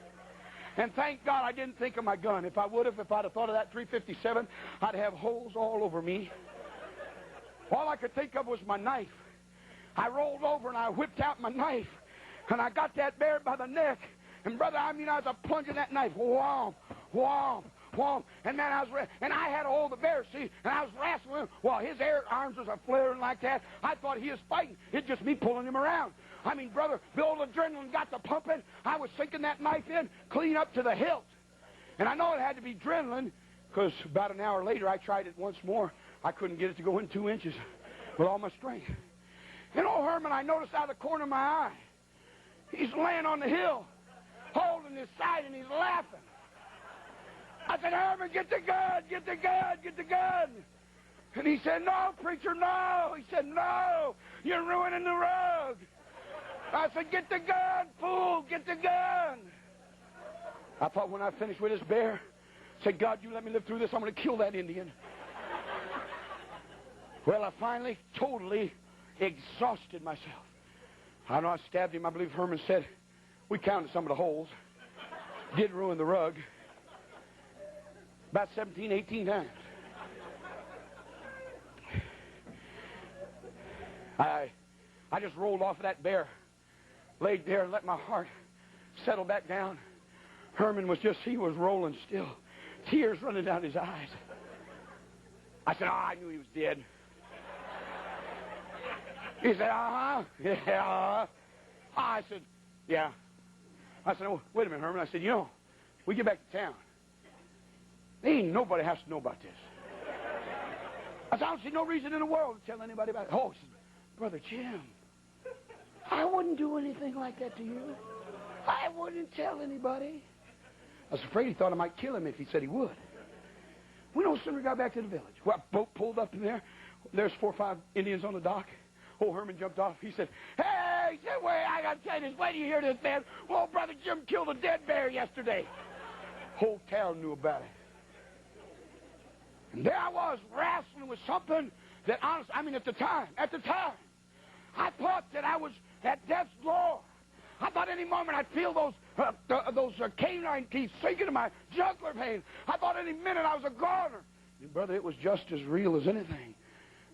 And thank God I didn't think of my gun. If I'd have thought of that .357, I'd have holes all over me. All I could think of was my knife. I rolled over and I whipped out my knife. And I got that bear by the neck. And brother, I mean, I was plunging that knife. Whomp, whomp, whomp. And man, I had to hold the bear, see, and I was wrestling him while his arms was flaring like that. I thought he was fighting. It's just me pulling him around. I mean, brother, the old adrenaline got to pumping. I was sinking that knife in clean up to the hilt. And I know it had to be adrenaline because about an hour later I tried it once more. I couldn't get it to go in 2 inches with all my strength. And old Herman, I noticed out of the corner of my eye, he's laying on the hill, holding his side, and he's laughing. I said, Herman, get the gun, get the gun, get the gun. And he said, no, preacher, no. He said, no, you're ruining the rug. I said, get the gun, fool, get the gun. I thought when I finished with this bear, I said, God, you let me live through this, I'm going to kill that Indian. Well, I finally totally exhausted myself. I know I stabbed him. I believe Herman said we counted some of the holes. Did ruin the rug. About 17, 18 times. I just rolled off of that bear, laid there and let my heart settle back down. Herman was he was rolling still. Tears running down his eyes. I said, I knew he was dead. He said, yeah. I said, yeah. I said, oh, wait a minute, Herman. I said, we get back to town. Ain't nobody has to know about this. I said, I don't see no reason in the world to tell anybody about it. Oh, he said, Brother Jim, I wouldn't do anything like that to you. I wouldn't tell anybody. I was afraid he thought I might kill him if he said he would. We no sooner got back to the village. Well, boat pulled up in there. There's 4 or 5 Indians on the dock. Old Herman jumped off. He said, hey, he said, wait, I got to tell you this. Wait till you hear this, man. Oh, Brother Jim killed a dead bear yesterday. Whole town knew about it. And there I was wrestling with something that, honestly, at the time, I thought that I was at death's door. I thought any moment I'd feel those canine teeth sinking in my jugular vein. I thought any minute I was a goner. And brother, it was just as real as anything.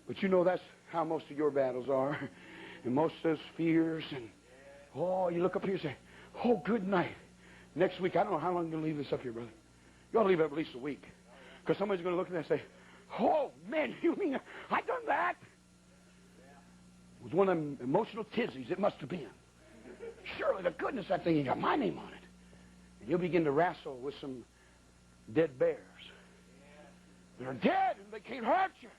But that's how most of your battles are. And most of those fears. And, you look up here and say, oh, good night. Next week, I don't know how long you're going to leave this up here, brother. You ought to leave it at least a week. Because somebody's going to look at that and say, oh, man, you mean I done that? It was one of them emotional tizzies. It must have been. Surely, the goodness, that thing ain't got my name on it. And you'll begin to wrestle with some dead bears. They're dead and they can't hurt you.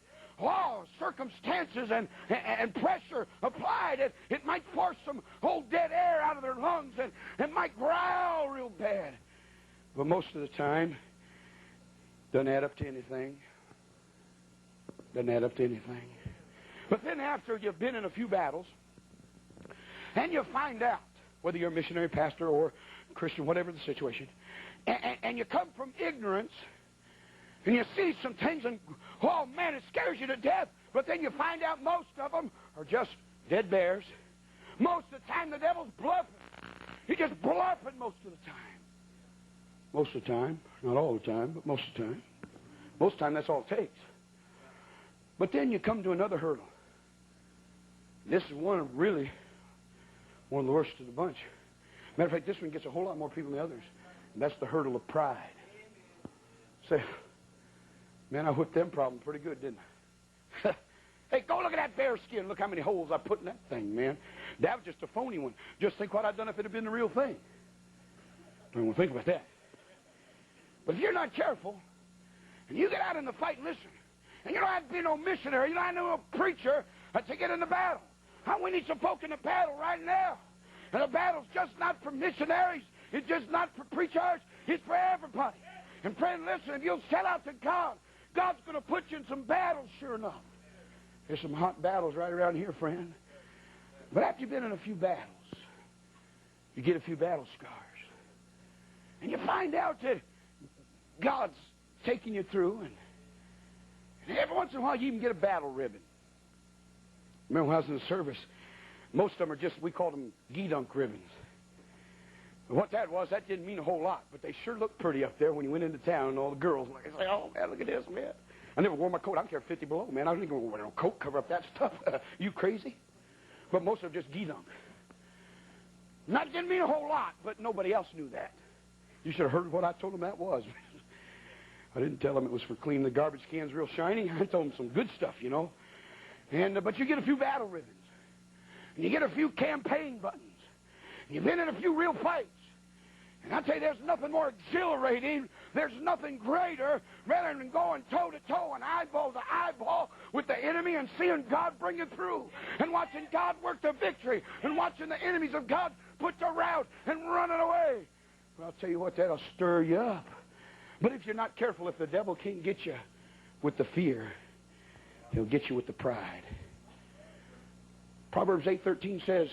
Oh, circumstances and pressure applied. It might force some old dead air out of their lungs and it might growl real bad. But most of the time, doesn't add up to anything. Doesn't add up to anything. But then after you've been in a few battles, and you find out, whether you're a missionary, pastor, or Christian, whatever the situation, and you come from ignorance, and you see some things, and, oh, man, it scares you to death. But then you find out most of them are just dead bears, Most of the time, the devil's bluffing. He's just bluffing most of the time. Most of the time. Not all the time, but most of the time. Most of the time, that's all it takes. But then you come to another hurdle. This is one of the worst of the bunch. Matter of fact, this one gets a whole lot more people than the others. And that's the hurdle of pride. Say, man, I whipped them problem pretty good, didn't I? Hey, go look at that bear skin. Look how many holes I put in that thing, man. That was just a phony one. Just think what I'd done if it had been the real thing. Don't even think about that. But if you're not careful, and you get out in the fight and listen, and you don't have to be no missionary, you don't have to be no preacher to get in the battle. We need some folk in the battle right now. And the battle's just not for missionaries. It's just not for preachers. It's for everybody. And friend, listen, if you'll sell out to God, God's going to put you in some battles, sure enough. There's some hot battles right around here, friend. But after you've been in a few battles, you get a few battle scars. And you find out that God's taking you through, and every once in a while you even get a battle ribbon. Remember when I was in the service, most of them are just, we called them gee-dunk ribbons. And what that was, that didn't mean a whole lot, but they sure looked pretty up there when you went into town, and all the girls were like, oh man, look at this, man. I never wore my coat. I don't care 50 below, man. I don't even wear no coat, cover up that stuff. You crazy? But most of them just gee-dunk. That didn't mean a whole lot, but nobody else knew that. You should have heard what I told them that was. I didn't tell them it was for cleaning the garbage cans real shiny. I told them some good stuff, you know. And but you get a few battle ribbons. And you get a few campaign buttons. And you've been in a few real fights. And I tell you, there's nothing more exhilarating. There's nothing greater rather than going toe-to-toe and eyeball to eyeball with the enemy and seeing God bring you through. And watching God work the victory. And watching the enemies of God put to rout and running away. Well, I'll tell you what, that'll stir you up. But if you're not careful, if the devil can't get you with the fear, he'll get you with the pride. Proverbs 8:13 says,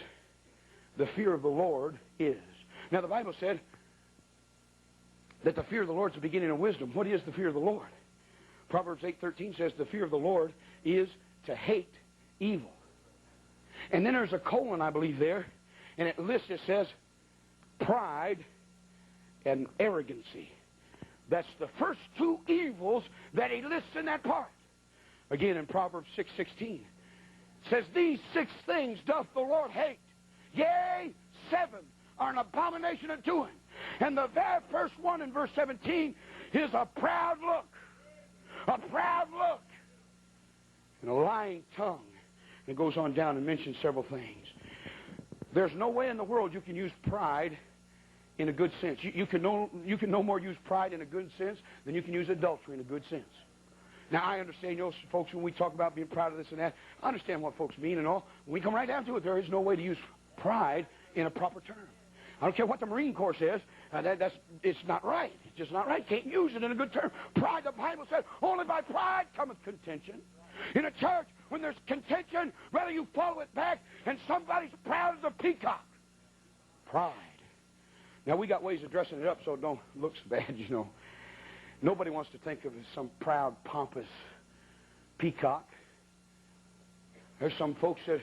the fear of the Lord is. Now, the Bible said that the fear of the Lord is the beginning of wisdom. What is the fear of the Lord? Proverbs 8:13 says the fear of the Lord is to hate evil. And then there's a colon, I believe, there, and it says pride and arrogancy. That's the first two evils that he lists in that part. Again, in Proverbs 6:16, it says, these 6 things doth the Lord hate. Yea, 7 are an abomination unto him. And the very first one in verse 17 is a proud look. A proud look. And a lying tongue. And it goes on down and mentions several things. There's no way in the world you can use pride in a good sense. You can no more use pride in a good sense than you can use adultery in a good sense. Now, I understand, you know, folks, when we talk about being proud of this and that, I understand what folks mean and all. When we come right down to it, there is no way to use pride in a proper term. I don't care what the Marine Corps says. It's not right. It's just not right. Can't use it in a good term. Pride, the Bible says, only by pride cometh contention. In a church, when there's contention, rather you follow it back, and somebody's proud as a peacock. Pride. Now, we got ways of dressing it up so it don't look so bad, you know. Nobody wants to think of it as some proud, pompous peacock. There's some folks that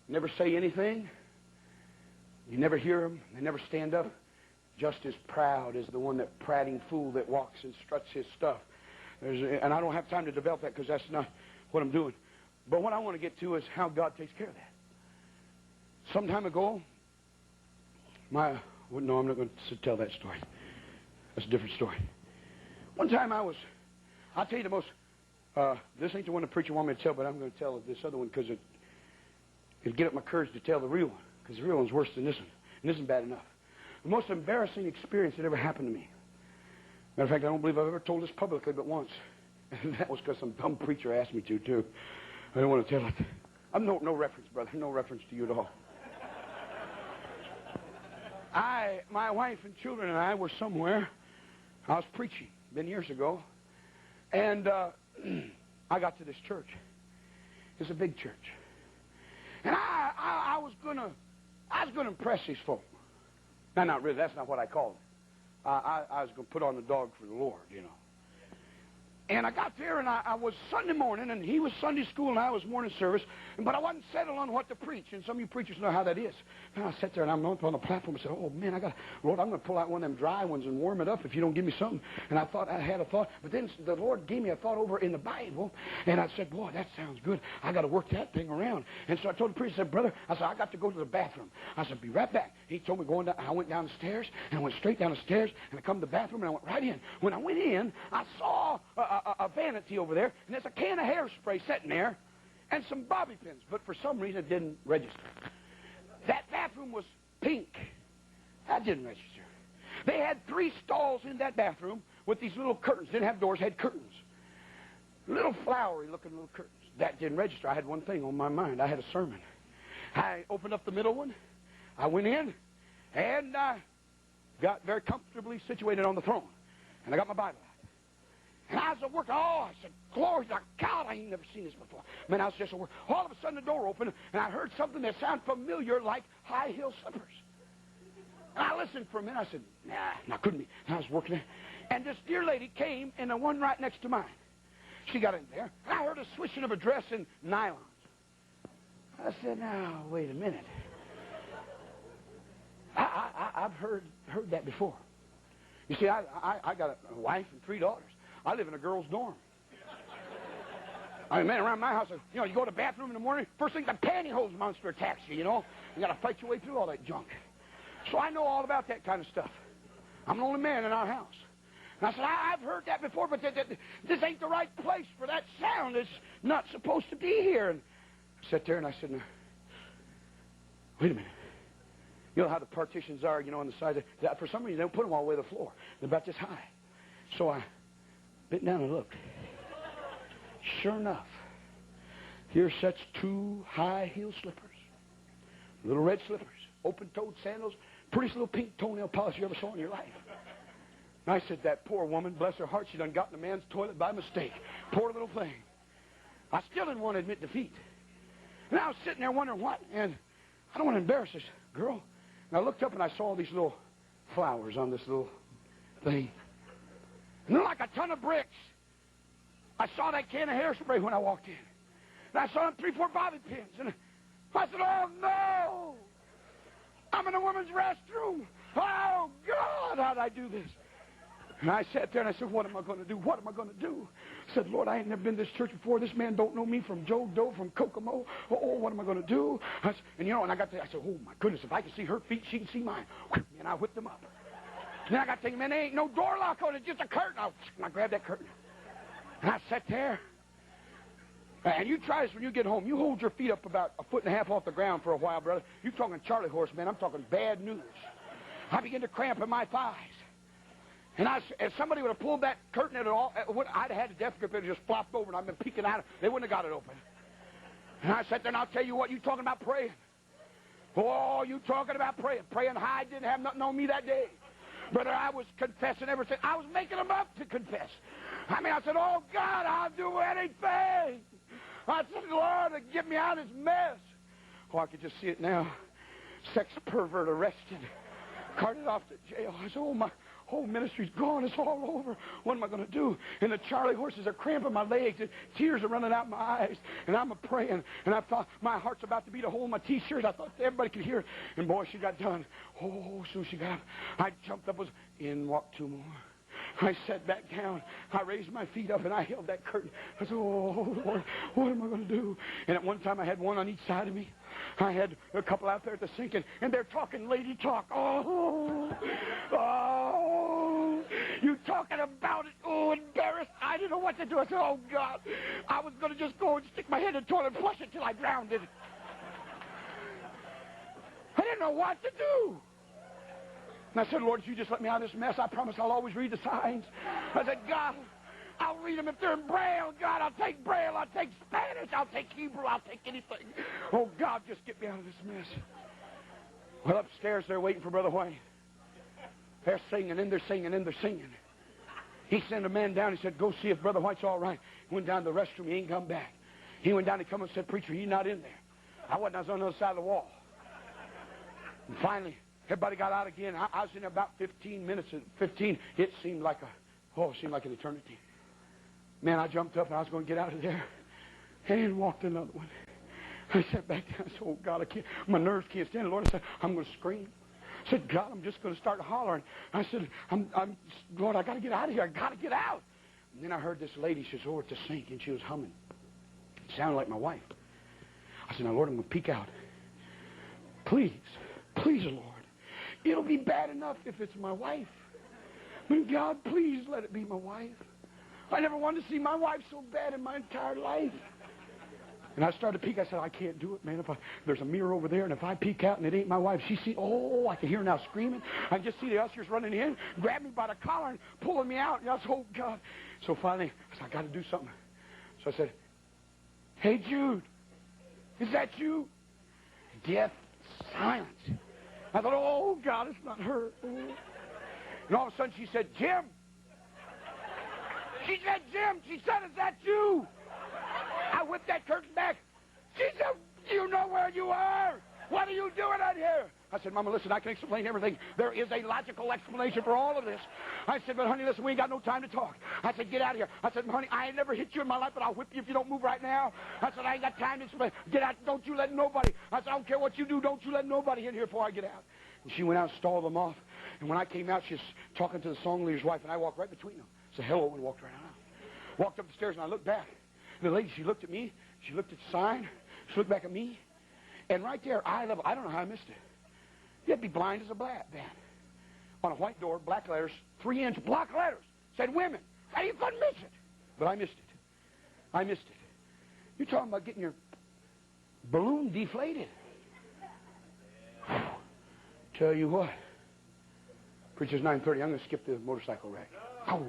never say anything. You never hear them. They never stand up. Just as proud as the one, that prating fool that walks and struts his stuff. And I don't have time to develop that because that's not what I'm doing. But what I want to get to is how God takes care of that. Some time ago, no, I'm not going to tell that story. That's a different story. One time I'll tell you the most, this ain't the one the preacher wanted me to tell, but I'm going to tell this other one because it'll get up my courage to tell the real one, because the real one's worse than this one, and this isn't bad enough. The most embarrassing experience that ever happened to me. Matter of fact, I don't believe I've ever told this publicly but once. And that was because some dumb preacher asked me to, too. I don't want to tell it. I'm no reference, brother. No reference to you at all. My wife and children and I were somewhere. I was preaching, been years ago. And I got to this church. It's a big church. And I was gonna impress these folk. Now, not really. That's not what I called it. I was going to put on the dog for the Lord, you know. And I got there, and I was Sunday morning, and he was Sunday school, and I was morning service. But I wasn't settled on what to preach. And some of you preachers know how that is. And I sat there, and I'm up on the platform and said, oh, man, Lord, I'm going to pull out one of them dry ones and warm it up if you don't give me something. And I thought, I had a thought. But then the Lord gave me a thought over in the Bible. And I said, boy, that sounds good. I got to work that thing around. And so I told the preacher, I said, brother, I got to go to the bathroom. I said, be right back. He told me going down. I went down the stairs, and I went straight down the stairs, and I come to the bathroom, and I went right in. When I went in, I saw a vanity over there, and there's a can of hairspray sitting there, and some bobby pins, but for some reason it didn't register. That bathroom was pink. That didn't register. They had 3 stalls in that bathroom with these little curtains. Didn't have doors, had curtains. Little flowery-looking little curtains. That didn't register. I had one thing on my mind. I had a sermon. I opened up the middle one. I went in, and I got very comfortably situated on the throne. And I got my Bible out. And I was at work. Oh, I said, glory to God, I ain't never seen this before. Man, I was just at work. All of a sudden, the door opened, and I heard something that sounded familiar like high-heel slippers. And I listened for a minute. I said, nah, couldn't be. And I was working there. And this dear lady came, and the one right next to mine. She got in there. And I heard a swishing of a dress in nylons. I said, now, wait a minute. I've heard that before. You see, I got a wife and 3 daughters. I live in a girl's dorm. I mean, man, around my house, you go to the bathroom in the morning, first thing, the pantyhose monster attacks you, You got to fight your way through all that junk. So I know all about that kind of stuff. I'm the only man in our house. And I said, I've heard that before, but this ain't the right place for that sound. It's not supposed to be here. And I sat there and I said, wait a minute. You know how the partitions are, on the side. For some reason, they don't put them all the way to the floor. They're about this high. So I bent down and looked. Sure enough, here sits 2 high-heel slippers. Little red slippers. Open-toed sandals. Prettiest little pink toenail polish you ever saw in your life. And I said, that poor woman, bless her heart, she done got in the man's toilet by mistake. Poor little thing. I still didn't want to admit defeat. And I was sitting there wondering what, and I don't want to embarrass this girl. And I looked up and I saw these little flowers on this little thing. And they're like a ton of bricks. I saw that can of hairspray when I walked in. And I saw them 3, 4 bobby pins. And I said, oh, no. I'm in a woman's restroom. Oh, God, how'd I do this? And I sat there and I said, what am I going to do? What am I going to do? I said, Lord, I ain't never been to this church before. This man don't know me from Joe Doe, from Kokomo. Oh, what am I going to do? And I got there, I said, oh, my goodness, if I can see her feet, she can see mine. And I whipped them up. And then I got thinking, man, there ain't no door lock on it, just a curtain. And I grabbed that curtain. And I sat there. And you try this when you get home. You hold your feet up about 1.5 feet off the ground for a while, brother. You're talking Charlie horse, man. I'm talking bad news. I began to cramp in my thighs. And if somebody would have pulled that curtain at all, I'd have had the death grip and just flopped over, and I've been peeking out. They wouldn't have got it open. And I sat there, and I'll tell you what, you talking about praying. Oh, you talking about praying. Praying high didn't have nothing on me that day. Brother, I was confessing everything. I was making them up to confess. I said, oh, God, I'll do anything. I said, Lord, get me out of this mess. Oh, I could just see it now. Sex pervert arrested. Carted off to jail. I said, oh, my whole ministry's gone. It's all over. What am I going to do? And the Charlie horses are cramping my legs, and tears are running out my eyes. And I'm praying, and I thought my heart's about to beat a hole in my T-shirt. I thought everybody could hear it. And boy, she got done. Oh, soon she got up. I jumped up, was in, walked 2 more. I sat back down. I raised my feet up, and I held that curtain. I said, oh, Lord, what am I going to do? And at one time, I had one on each side of me. I had a couple out there at the sink, and they're talking lady talk. Oh, you talking about it? Oh, embarrassed. I didn't know what to do. I said, oh, God. I was going to just go and stick my head in the toilet and flush it till I drowned it. I didn't know what to do. And I said, Lord, if you just let me out of this mess, I promise I'll always read the signs. I said, God, I'll read them if they're in Braille. God, I'll take Braille. I'll take Spanish. I'll take Hebrew. I'll take anything. Oh, God, just get me out of this mess. Well, upstairs, they're waiting for Brother White. They're singing, and they're singing, and they're singing. He sent a man down. He said, go see if Brother White's all right. He went down to the restroom. He ain't come back. He went down and come and said, preacher, he's not in there. I wasn't. I was on the other side of the wall. And finally, everybody got out again. I was in there about 15 minutes. 15, it seemed like an eternity. Man, I jumped up and I was going to get out of there and walked another one. I sat back down. I said, oh, God, I can't. My nerves can't stand it. Lord, I said, I'm going to scream. I said, God, I'm just going to start hollering. I said, Lord, I got to get out of here. I got to get out. And then I heard this lady. She was over at the sink, and she was humming. It sounded like my wife. I said, now, Lord, I'm going to peek out. Please, please, Lord. It'll be bad enough if it's my wife. But God, please let it be my wife. I never wanted to see my wife so bad in my entire life. And I started to peek. I said, I can't do it, man. There's a mirror over there, and if I peek out and it ain't my wife, she see, oh, I can hear her now screaming. I can just see the ushers running in, grab me by the collar and pulling me out. And I said, oh, God. So finally, I said, I got to do something. So I said, hey, Jude, is that you? Death silence. I thought, oh, God, it's not her. Oh. And all of a sudden she said, Jim. She said, Jim. She said, is that you? I whipped that curtain back. She said, you know where you are. What are you doing out here? I said, Mama, listen, I can explain everything. There is a logical explanation for all of this. I said, but honey, listen, we ain't got no time to talk. I said, get out of here. I said, honey, I ain't never hit you in my life, but I'll whip you if you don't move right now. I said, I ain't got time to explain. Get out. Don't you let nobody. I said, I don't care what you do. Don't you let nobody in here before I get out. And she went out and stalled them off. And when I came out, she was talking to the song leader's wife, and I walked right between them. Said hello and walked right out. Walked up the stairs, and I looked back. The lady, she looked at me. She looked at the sign. She looked back at me. And right there, eye level, I don't know how I missed it. You had to be blind as a bat, man. On a white door, black letters, 3-inch block letters, said women. How you couldn't miss it? But I missed it. I missed it. You're talking about getting your balloon deflated. Tell you what. Preacher's 9:30. I'm going to skip the motorcycle wreck. Oh.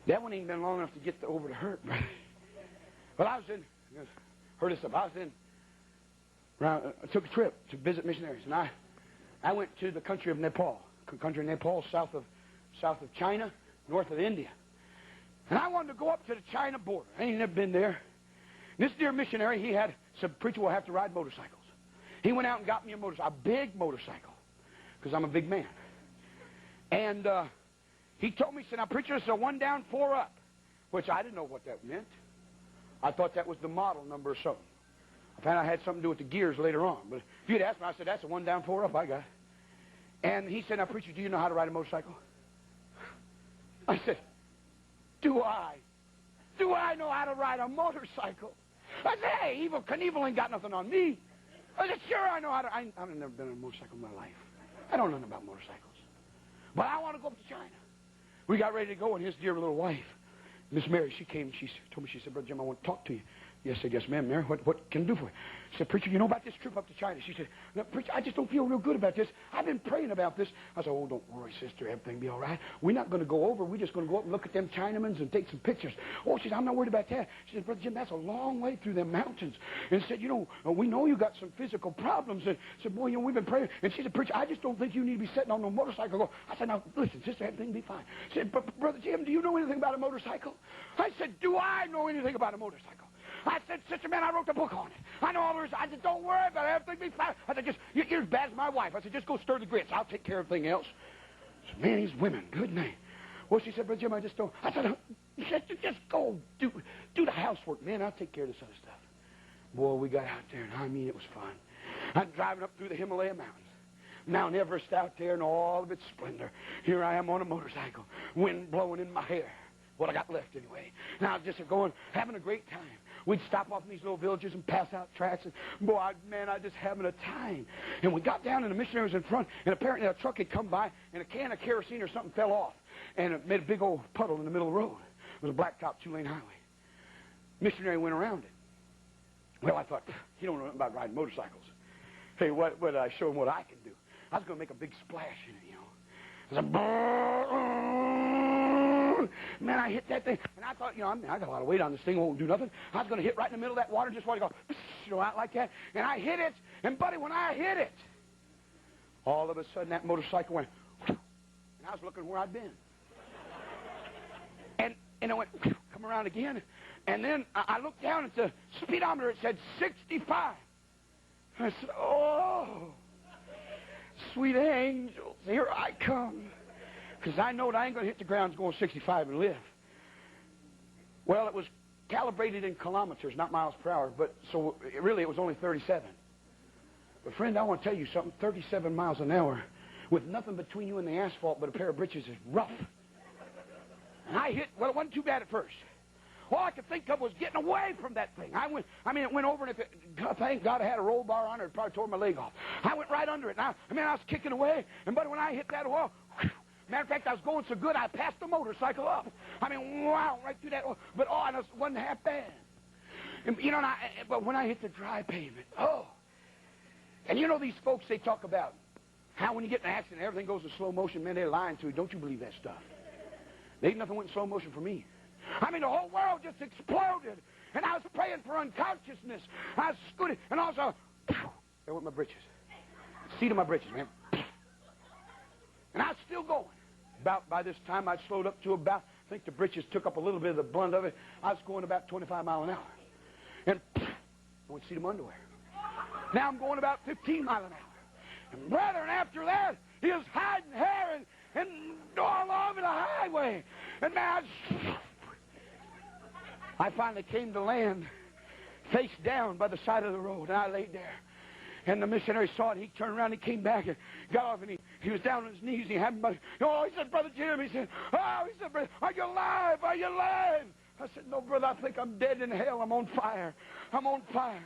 That one ain't been long enough to get over the hurt, brother. But I was in, heard this stuff. I was in, I took a trip to visit missionaries, and I went to the country of Nepal. Country of Nepal, south of China, north of India. And I wanted to go up to the China border. I ain't never been there. And this dear missionary, he said, preacher will have to ride motorcycles. He went out and got me a motorcycle, a big motorcycle, because I'm a big man. And he told me, he said, now, preacher, it's a 1 down, 4 up, which I didn't know what that meant. I thought that was the model number or something. I found out it had something to do with the gears later on. But if you'd asked me, I said, that's a 1 down, 4 up I got. And he said, now, preacher, do you know how to ride a motorcycle? I said, do I? Do I know how to ride a motorcycle? I said, hey, Evel Knievel ain't got nothing on me. I said, sure, I know how to. I've never been on a motorcycle in my life. I don't know nothing about motorcycles. But I want to go up to China. We got ready to go, and his dear little wife, Miss Mary, she came and she told me, she said, Brother Jim, I want to talk to you. Yes, I said, yes, ma'am, Mary. What can I do for you? She said, preacher, you know about this trip up to China? She said, no, preacher, I just don't feel real good about this. I've been praying about this. I said, oh, don't worry, sister. Everything will be all right. We're not going to go over. We're just going to go up and look at them Chinamans and take some pictures. Oh, she said, I'm not worried about that. She said, Brother Jim, that's a long way through them mountains. And said, you know, we know you got some physical problems. And said, boy, you know, we've been praying. And she said, preacher, I just don't think you need to be sitting on no motorcycle. I said, now, listen, sister, everything will be fine. She said, but Brother Jim, do you know anything about a motorcycle? I said, do I know anything about a motorcycle? I said, sister, man, I wrote the book on it. I know all there is. I said, don't worry about it. Everything will be fine. I said, you're as bad as my wife. I said, just go stir the grits. I'll take care of everything else. I said, man, these women, good name. Well, she said, Brother Jim, I just don't. I said, just go do the housework, man. I'll take care of this other stuff. Boy, we got out there, and I mean, it was fun. I'm driving up through the Himalaya Mountains. Mount Everest out there in all of its splendor. Here I am on a motorcycle, wind blowing in my hair. What I got left, anyway. Now, just going, having a great time. We'd stop off in these little villages and pass out tracts. And, boy, I just having a time. And we got down, and the missionary was in front, and apparently a truck had come by, and a can of kerosene or something fell off. And it made a big old puddle in the middle of the road. It was a blacktop 2-lane highway. Missionary went around it. Well, I thought, he don't know nothing about riding motorcycles. Hey, what I show him what I can do. I was going to make a big splash in it, you know. It was a man, I hit that thing. And I thought, you know, I got a lot of weight on this thing. It won't do nothing. I was going to hit right in the middle of that water, just want to go, you know, out like that. And I hit it. And, buddy, when I hit it, all of a sudden that motorcycle went, and I was looking where I'd been. And it went, come around again. And then I looked down at the speedometer. It said 65. I said, oh, sweet angels, here I come. because I know that I ain't going to hit the ground going 65 and live. Well, it was calibrated in kilometers, not miles per hour, but so really it was only 37. But friend, I want to tell you something. 37 miles an hour with nothing between you and the asphalt but a pair of britches is rough. And I hit, well, it wasn't too bad at first. All I could think of was getting away from that thing. It went over, and thank God I had a roll bar on it, it probably tore my leg off. I went right under it. And I was kicking away. And but when I hit that wall, matter of fact, I was going so good, I passed the motorcycle up. Wow, right through that wall. But and it wasn't half bad. And, but when I hit the dry pavement, and these folks, they talk about how when you get in an accident, everything goes in slow motion. Man, they're lying to you. Don't you believe that stuff? Ain't nothing went in slow motion for me. The whole world just exploded. And I was praying for unconsciousness. I was scooting. And also, there went my britches. Seat of my britches, man. And I was still going. By this time, I'd slowed up to about, I think the britches took up a little bit of the blunt of it. I was going about 25 miles an hour. And I went to see them underwear. Now I'm going about 15 miles an hour. And brethren, after that, he was hiding hair and all over the highway. And man, I finally came to land face down by the side of the road, and I laid there. And the missionary saw it. He turned around, he came back and got off, and he was down on his knees. He had me. He said, Brother Jim, he said, brother, are you alive? Are you alive? I said, no, brother, I think I'm dead in hell. I'm on fire. I'm on fire.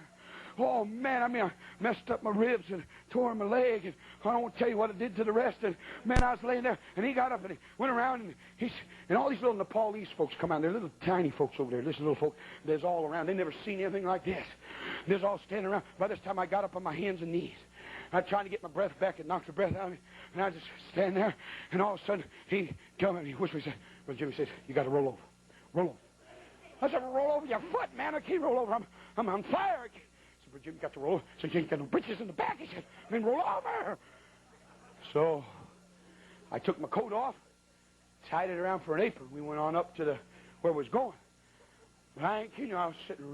Oh, man, I messed up my ribs and tore my leg, and I won't tell you what it did to the rest. And, man, I was laying there, and he got up, and he went around, and all these little Nepalese folks come out. They're little tiny folks over there. This little folk, there's all around. They never seen anything like this. They're all standing around. By this time, I got up on my hands and knees. I was trying to get my breath back and knocked the breath out of me, and I just stand there, and all of a sudden, he come and he whispered, he said, Brother Jimmy says, you got to roll over. Roll over. I said, roll over your foot, man. I can't roll over. I'm on fire. But Jim got to roll. So you ain't got no britches in the back. He said, roll over. So I took my coat off, tied it around for an apron. We went on up to where we was going. But I ain't kidding you, I was sitting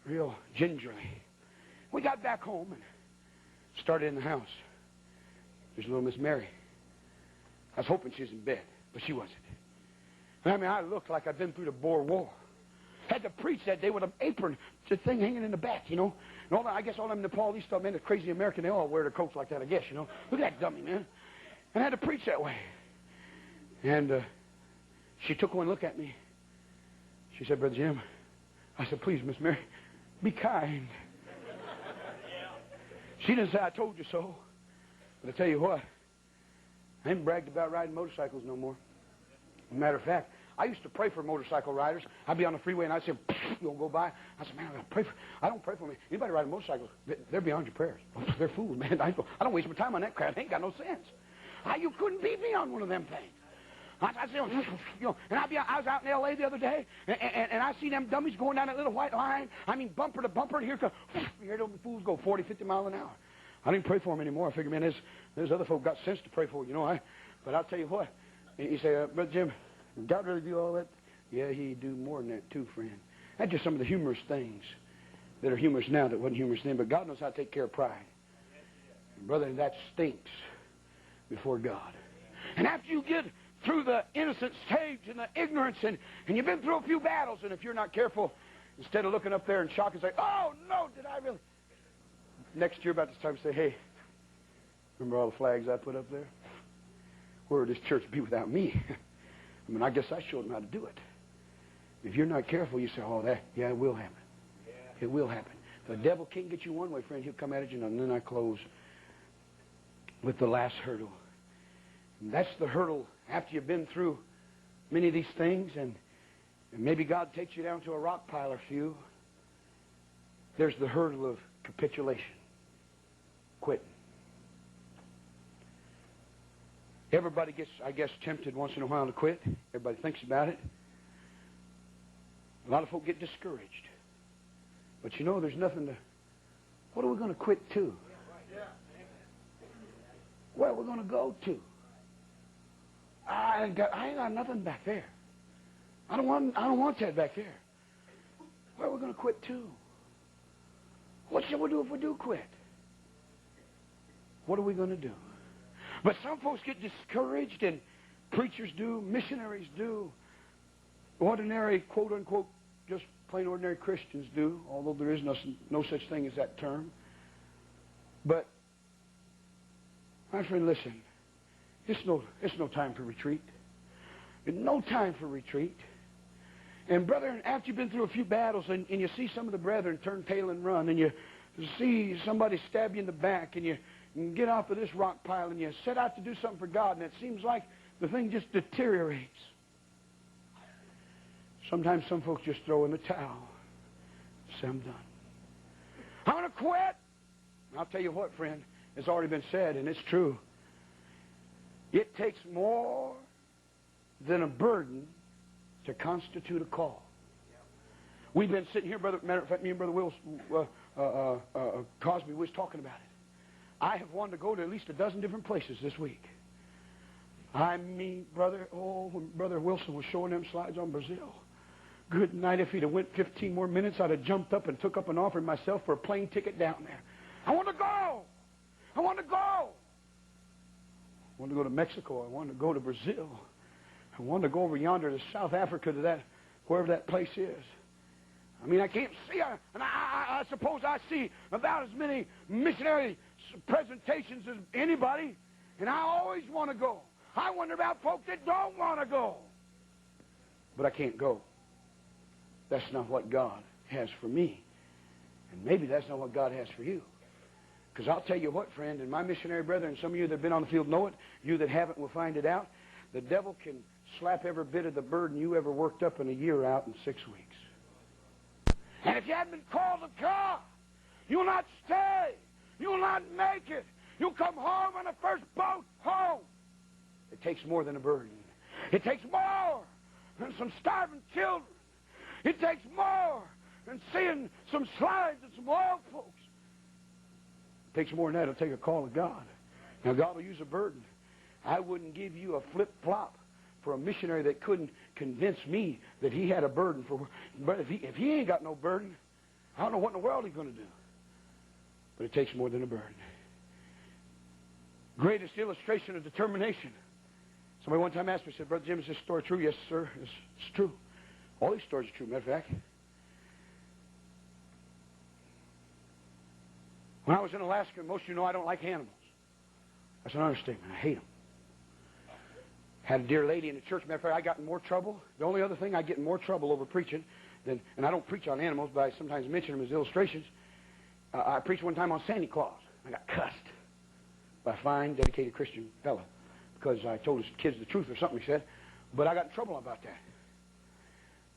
real gingerly. We got back home and started in the house. There's little Miss Mary. I was hoping she was in bed, but she wasn't. I looked like I'd been through the Boer War. Had to preach that day with an apron, the thing hanging in the back, And all that, I guess all them Nepalese stuff, man, the crazy American, they all wear their coats like that, I guess, Look at that dummy, man. And I had to preach that way. And she took one look at me. She said, Brother Jim, I said, please, Miss Mary, be kind. She didn't say, I told you so. But I tell you what, I ain't bragged about riding motorcycles no more. As a matter of fact, I used to pray for motorcycle riders. I'd be on the freeway and I'd say, you'll go by. I said, man, I don't pray for me. Anybody riding a motorcycle, they're beyond your prayers. They're fools, man. I don't waste my time on that crap. It ain't got no sense. You couldn't beat me on one of them things. I said, and I was out in L.A. the other day, and I see them dummies going down that little white line. Bumper to bumper, and here comes, you hear those fools go 40, 50 miles an hour. I didn't pray for them anymore. I figured, man, there's other folk got sense to pray for, But I'll tell you what. You say, Brother Jim, God really do all that? Yeah, he do more than that too, friend. That's just some of the humorous things that are humorous now that wasn't humorous then. But God knows how to take care of pride. And brother, that stinks before God. And after you get through the innocent stage and the ignorance, and you've been through a few battles, and if you're not careful, instead of looking up there in shock and say, oh, no, did I really? Next year about this time, say, hey, remember all the flags I put up there? Where would this church be without me? I guess I showed them how to do it. If you're not careful, you say, it will happen. Yeah. It will happen. The devil can't get you one way, friend. He'll come at you, and then I close with the last hurdle. And that's the hurdle after you've been through many of these things, and maybe God takes you down to a rock pile or few. There's the hurdle of capitulation, quitting. Everybody gets, I guess, tempted once in a while to quit. Everybody thinks about it. A lot of folk get discouraged. But there's nothing to... What are we going to quit to? Where are we going to go to? I ain't got nothing back there. I don't want that back there. Where are we going to quit to? What shall we do if we do quit? What are we going to do? But some folks get discouraged, and preachers do, missionaries do, ordinary, quote-unquote, just plain ordinary Christians do, although there is no such thing as that term. But, my friend, listen, it's no time for retreat. It's no time for retreat. And, brethren, after you've been through a few battles and you see some of the brethren turn tail and run, and you see somebody stab you in the back, and you get off of this rock pile, and you set out to do something for God, and it seems like the thing just deteriorates. Sometimes some folks just throw in the towel. Say, I'm done. I'm going to quit. And I'll tell you what, friend, it's already been said, and it's true. It takes more than a burden to constitute a call. We've been sitting here, brother. Matter of fact, me and Brother Will Cosby was talking about it. I have wanted to go to at least a dozen different places this week. I mean, when Brother Wilson was showing them slides on Brazil, good night. If he'd have went 15 more minutes, I'd have jumped up and took up an offering myself for a plane ticket down there. I want to go. I want to go. I want to go to Mexico. I want to go to Brazil. I want to go over yonder to South Africa, to that, wherever that place is. I mean, I can't see, and I suppose I see about as many missionary presentations as anybody, and I always want to go. I wonder about folks that don't want to go. But I can't go. That's not what God has for me. And maybe that's not what God has for you. Because I'll tell you what, friend, and my missionary brethren, some of you that have been on the field know it, you that haven't will find it out, the devil can slap every bit of the burden you ever worked up in a year out in 6 weeks. And if you haven't been called of God, you'll not stay. You'll not make it. You'll come home on the first boat home. It takes more than a burden. It takes more than some starving children. It takes more than seeing some slides and some old folks. It takes more than that. It'll take a call of God. Now, God will use a burden. I wouldn't give you a flip-flop for a missionary that couldn't convince me that he had a burden for. But if he ain't got no burden, I don't know what in the world he's going to do. But it takes more than a burden. Greatest illustration of determination. Somebody one time asked me, said, Brother Jim, is this story true? Yes, sir, it's true. All these stories are true, matter of fact. When I was in Alaska, most of you know I don't like animals. That's an understatement. I hate them. Had a dear lady in the church. Matter of fact, I got in more trouble. The only other thing I get in more trouble over preaching than, and I don't preach on animals, but I sometimes mention them as illustrations. I preached one time on Santa Claus. I got cussed by a fine, dedicated Christian fella because I told his kids the truth or something, he said. But I got in trouble about that.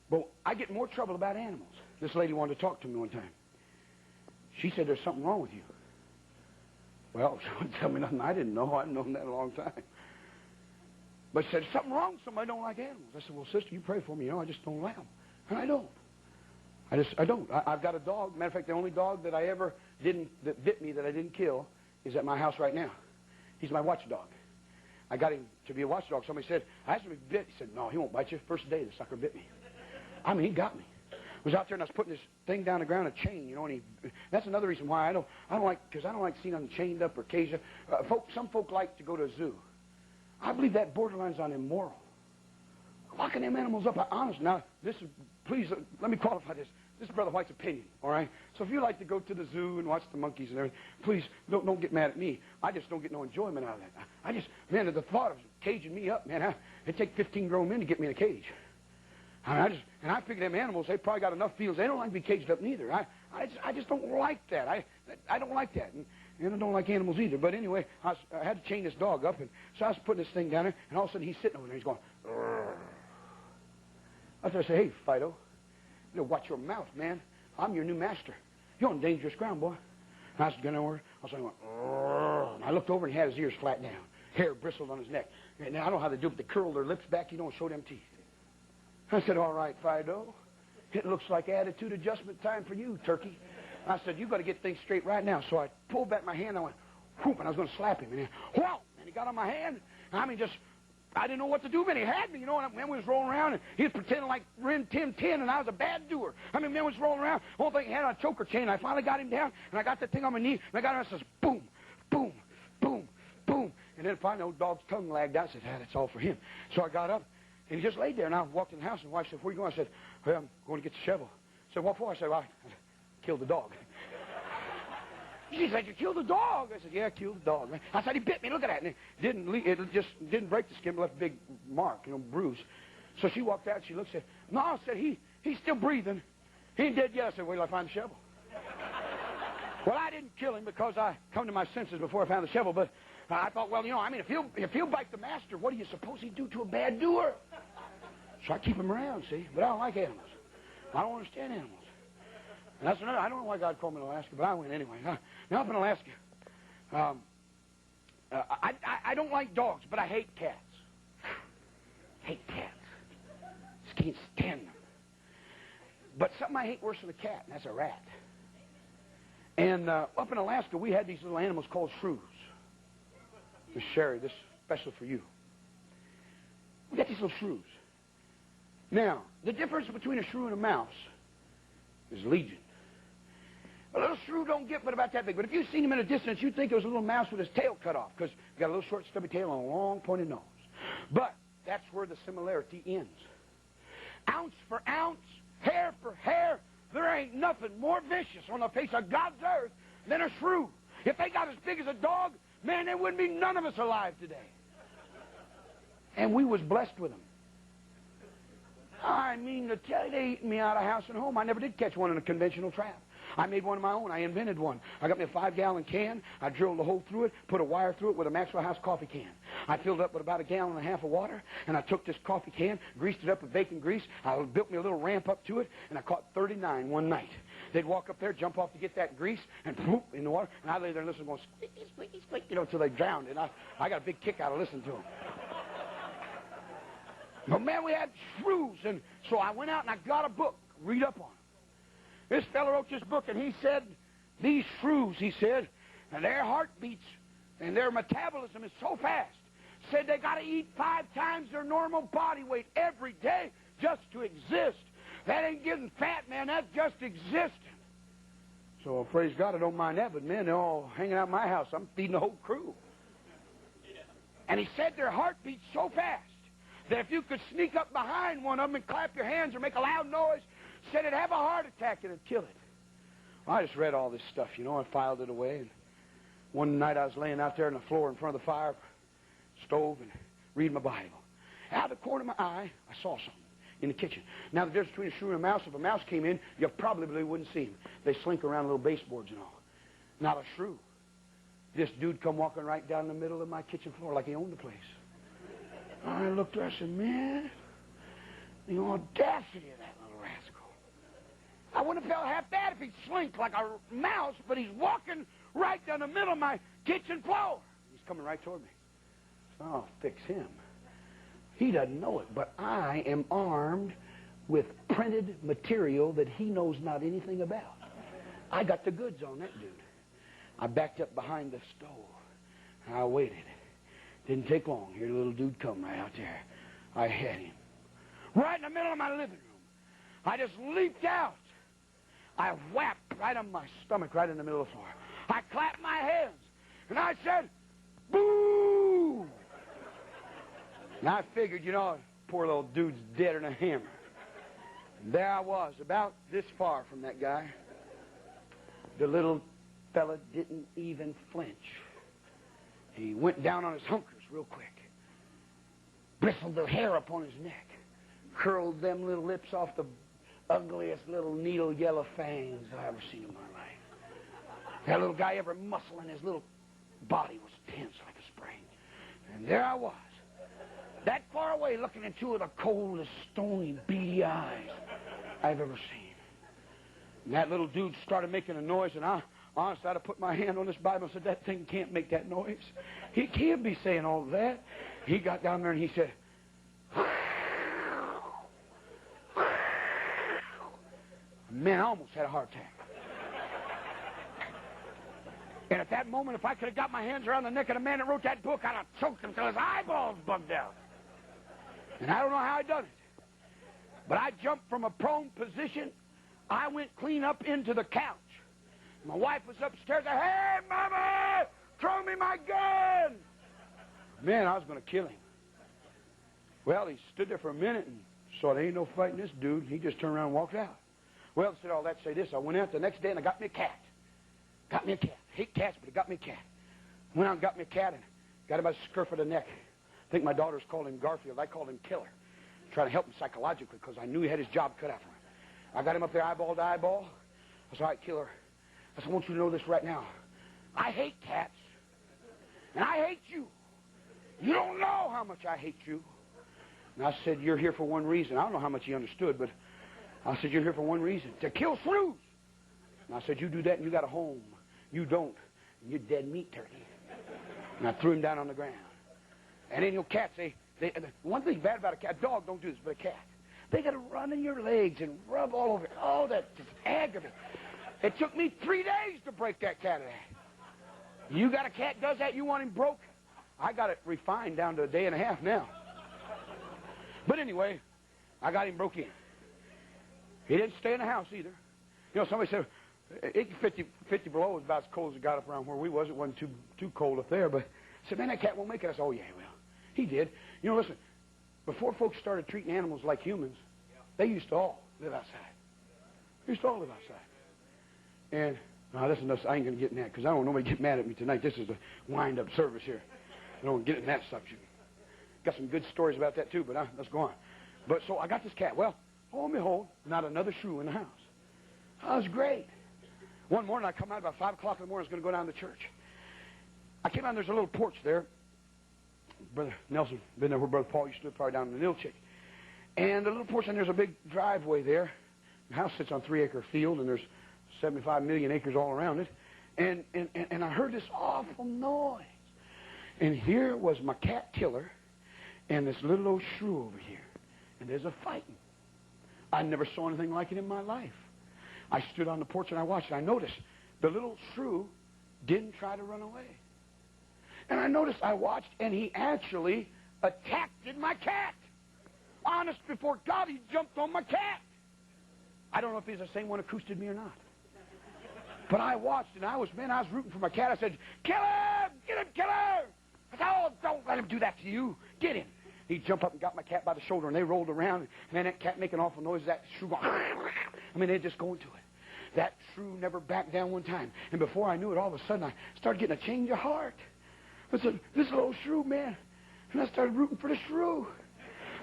But I get in more trouble about animals. This lady wanted to talk to me one time. She said, there's something wrong with you. Well, she wouldn't tell me nothing I didn't know. I've known that a long time. But she said, there's something wrong with somebody don't like animals. I said, well, sister, you pray for me. You know, I just don't like them. And I don't. I don't. I've got a dog. Matter of fact, the only dog that that bit me that I didn't kill is at my house right now. He's my watchdog. I got him to be a watchdog. Somebody said, I asked him if he bit. He said, no, he won't bite you. First day the sucker bit me. I mean, he got me. I was out there and I was putting this thing down the ground, a chain, you know, and that's another reason why I don't like, because I don't like seeing them chained up or caged up. Some folk like to go to a zoo. I believe that borderlines on immoral. Locking them animals up, honest. Now, please, let me qualify this. This is Brother White's opinion, all right? So if you like to go to the zoo and watch the monkeys and everything, please don't get mad at me. I just don't get no enjoyment out of that. Man, the thought of caging me up, man, it'd take 15 grown men to get me in a cage. I figure them animals, they probably got enough feelings. They don't like to be caged up neither. I just don't like that. I don't like that. And I don't like animals either. But anyway, I had to chain this dog up. And so I was putting this thing down there, and all of a sudden he's sitting over there. He's going, "Rrr." I said, hey, Fido, watch your mouth, man. I'm your new master. You're on dangerous ground, boy. And I was going over. All of a sudden he went, "Rrr." And I looked over, and he had his ears flat down. Hair bristled on his neck. And now I don't know how they do it, but they curl their lips back. You don't show them teeth. I said, all right, Fido. It looks like attitude adjustment time for you, turkey. I said, you got to get things straight right now. So I pulled back my hand. I went, whoop, and I was going to slap him. And whoa, and he got on my hand. I didn't know what to do, man. He had me, you know, and man was rolling around, and he was pretending like Rin Tin Tin, and I was a bad doer. Man was rolling around. The whole thing he had on a choker chain. I finally got him down, and I got that thing on my knee, and I got him, and I says, boom, boom, boom, boom. And then finally, old dog's tongue lagged out. I said, that's all for him. So I got up, and he just laid there. And I walked in the house, and the wife said, where are you going? I said, well, I'm going to get the shovel. I said, what for? I said, well, I killed the dog. She said, you killed the dog? I said, yeah, I killed the dog. I said, he bit me. Look at that. And it just didn't break the skin, but left a big mark, bruise. So she walked out, and she looked and said, no, I said, he's still breathing. He ain't dead yet. I said, wait till I find the shovel. Well, I didn't kill him because I come to my senses before I found the shovel, but I thought, well, if he'll bite the master, what do you suppose he'd do to a bad doer? So I keep him around, see? But I don't like animals. I don't understand animals. And that's another, I don't know why God called me to Alaska, but I went anyway. Now up in Alaska, I don't like dogs, but I hate cats. Hate cats. Just can't stand them. But something I hate worse than a cat, and that's a rat. And up in Alaska, we had these little animals called shrews. Miss Sherry, this is special for you. We got these little shrews. Now, the difference between a shrew and a mouse is legion. A little shrew don't get but about that big. But if you'd seen him in a distance, you'd think it was a little mouse with his tail cut off, because he's got a little short, stubby tail and a long, pointed nose. But that's where the similarity ends. Ounce for ounce, hair for hair, there ain't nothing more vicious on the face of God's earth than a shrew. If they got as big as a dog, man, there wouldn't be none of us alive today. And we was blessed with them. I mean to tell you, they eaten me out of house and home. I never did catch one in a conventional trap. I made one of my own. I invented one. I got me a 5-gallon can. I drilled a hole through it, put a wire through it with a Maxwell House coffee can. I filled it up with about 1.5 gallons of water, and I took this coffee can, greased it up with bacon grease. I built me a little ramp up to it, and I caught 39 one night. They'd walk up there, jump off to get that grease, and whoop, in the water. And I lay there and listen, going squeaky, squeaky, squeaky, until they drowned. And I got a big kick out of listening to them. But man, we had shrews, and so I went out and I got a book, read up on them. This fellow wrote this book, and he said, these shrews, he said, and their heartbeats and their metabolism is so fast, said they got to eat 5 times their normal body weight every day just to exist. That ain't getting fat, man. That's just existing. So praise God, I don't mind that, but man, they're all hanging out in my house. I'm feeding the whole crew. And he said their heart beats so fast that if you could sneak up behind one of them and clap your hands or make a loud noise, said it'd have a heart attack and it'd kill it. Well, I just read all this stuff, I filed it away. And one night I was laying out there on the floor in front of the fire stove and reading my Bible. Out of the corner of my eye, I saw something in the kitchen. Now, the difference between a shrew and a mouse, if a mouse came in, you probably wouldn't see him. They slink around little baseboards and all. Not a shrew. This dude come walking right down the middle of my kitchen floor like he owned the place. I looked there, I said, man, the audacity of that little rascal. I wouldn't have felt half bad if he'd slink like a mouse, but he's walking right down the middle of my kitchen floor. He's coming right toward me. So I'll fix him. He doesn't know it, but I am armed with printed material that he knows not anything about. I got the goods on that dude. I backed up behind the stove, and I waited. Didn't take long. Here the little dude come right out there. I had him. Right in the middle of my living room. I just leaped out. I whapped right on my stomach, right in the middle of the floor. I clapped my hands, and I said, boo! And I figured, poor little dude's dead in a hammer. And there I was, about this far from that guy. The little fella didn't even flinch. He went down on his hunkers real quick. Bristled the hair upon his neck. Curled them little lips off the ugliest little needle yellow fangs I ever seen in my life. That little guy, every muscle in his little body was tense like a spring. And there I was, that far away, looking into the coldest, stony, beady eyes I've ever seen. And that little dude started making a noise, and honestly, I'd have put my hand on this Bible and said, that thing can't make that noise. He can't be saying all of that. He got down there and he said, man, I almost had a heart attack. And at that moment, if I could have got my hands around the neck of the man that wrote that book, I'd have choked him till his eyeballs bugged out. And I don't know how I done it. But I jumped from a prone position. I went clean up into the couch. My wife was upstairs. Hey, Mama, throw me my gun. Man, I was going to kill him. Well, he stood there for a minute and saw there ain't no fighting this dude. He just turned around and walked out. Well, I said all that to say this. I went out the next day and I got me a cat. Got me a cat. Hate cats, but I got me a cat. Went out and got me a cat and got him by the scruff of the neck. I think my daughters called him Garfield. I called him Killer. Trying to help him psychologically because I knew he had his job cut out for him. I got him up there eyeball to eyeball. I said, all right, Killer. I said, I want you to know this right now. I hate cats. And I hate you. You don't know how much I hate you. And I said, you're here for one reason. I don't know how much he understood, but I said, you're here for one reason. To kill shrews. And I said, you do that and you got a home. You don't. And you're dead meat turkey. And I threw him down on the ground. And then, cats, one thing bad about a cat, a dog don't do this, but a cat. They got to run in your legs and rub all over it. Oh, that just aggravates. It took me 3 days to break that cat of that. You got a cat does that, you want him broke? I got it refined down to a day and a half now. But anyway, I got him broke in. He didn't stay in the house either. Somebody said, 50 below was about as cold as it got up around where we was. It wasn't too cold up there, but I said, man, that cat won't make it. I said, oh, yeah, he will. He did. Listen, before folks started treating animals like humans, they used to all live outside. They used to all live outside. And, no, that's enough. I ain't going to get in that because I don't want nobody to get mad at me tonight. This is a wind-up service here. I don't want to get in that subject. Got some good stories about that, too, but let's go on. But so I got this cat. Well, lo and behold, not another shrew in the house. That was great. One morning, I come out about 5 o'clock in the morning. I was going to go down to church. I came out, and there's a little porch there. Brother Nelson, been there where Brother Paul used to live, probably down in the Nilchik. And the little porch, and there's a big driveway there. The house sits on a 3-acre field, and there's 75 million acres all around it. And I heard this awful noise. And here was my cat Killer and this little old shrew over here. And there's a fighting. I never saw anything like it in my life. I stood on the porch and I watched it. I noticed the little shrew didn't try to run away. And I noticed, I watched, and he actually attacked my cat. Honest before God, he jumped on my cat. I don't know if he's the same one who acousted me or not. But I watched, and I was rooting for my cat. I said, kill him! Get him, kill him! I said, oh, don't let him do that to you. Get him. He jumped up and got my cat by the shoulder, and they rolled around. And, man, that cat making awful noise, that shrew going, I mean, they're just going to it. That shrew never backed down one time. And before I knew it, all of a sudden, I started getting a change of heart. I said, this little shrew, man. And I started rooting for the shrew.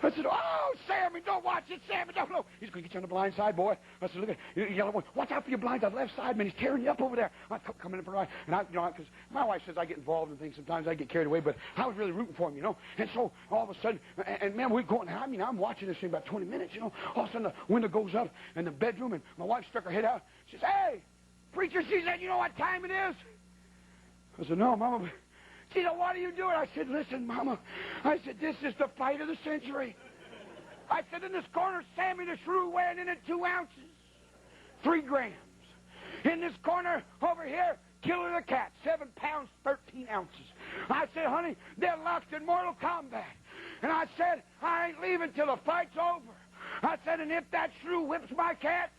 I said, oh, Sammy, don't watch it, Sammy, don't know. He's going to get you on the blind side, boy. I said, look at you, yellow boy. Watch out for your blind side, left side, man. He's tearing you up over there. I'm coming in for a ride. And because my wife says I get involved in things. Sometimes I get carried away, but I was really rooting for him, And so all of a sudden, and man, we're going, I'm watching this thing about 20 minutes, All of a sudden the window goes up in the bedroom, and my wife stuck her head out. She says, hey, preacher, she said, you know what time it is? I said, no, Mama. She said, what are you doing? I said, listen, Mama. I said, this is the fight of the century. I said, in this corner, Sammy the shrew weighing in at 2 ounces, 3 grams. In this corner over here, Killer the cat, 7 pounds, 13 ounces. I said, honey, they're locked in mortal combat. And I said, I ain't leaving till the fight's over. I said, and if that shrew whips my cat,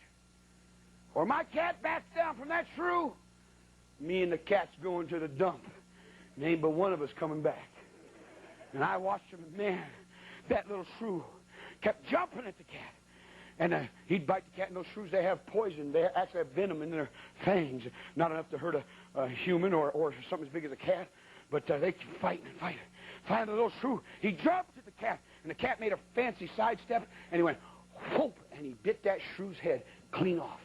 or my cat backs down from that shrew, me and the cat's going to the dump. And ain't but one of us coming back. And I watched him, and man, that little shrew kept jumping at the cat. And he'd bite the cat, and those shrews, they have poison. They actually have venom in their fangs. Not enough to hurt a human or something as big as a cat, but they keep fighting and fighting. Finally, the little shrew, he jumped at the cat, and the cat made a fancy sidestep, and he went, whoop, and he bit that shrew's head clean off.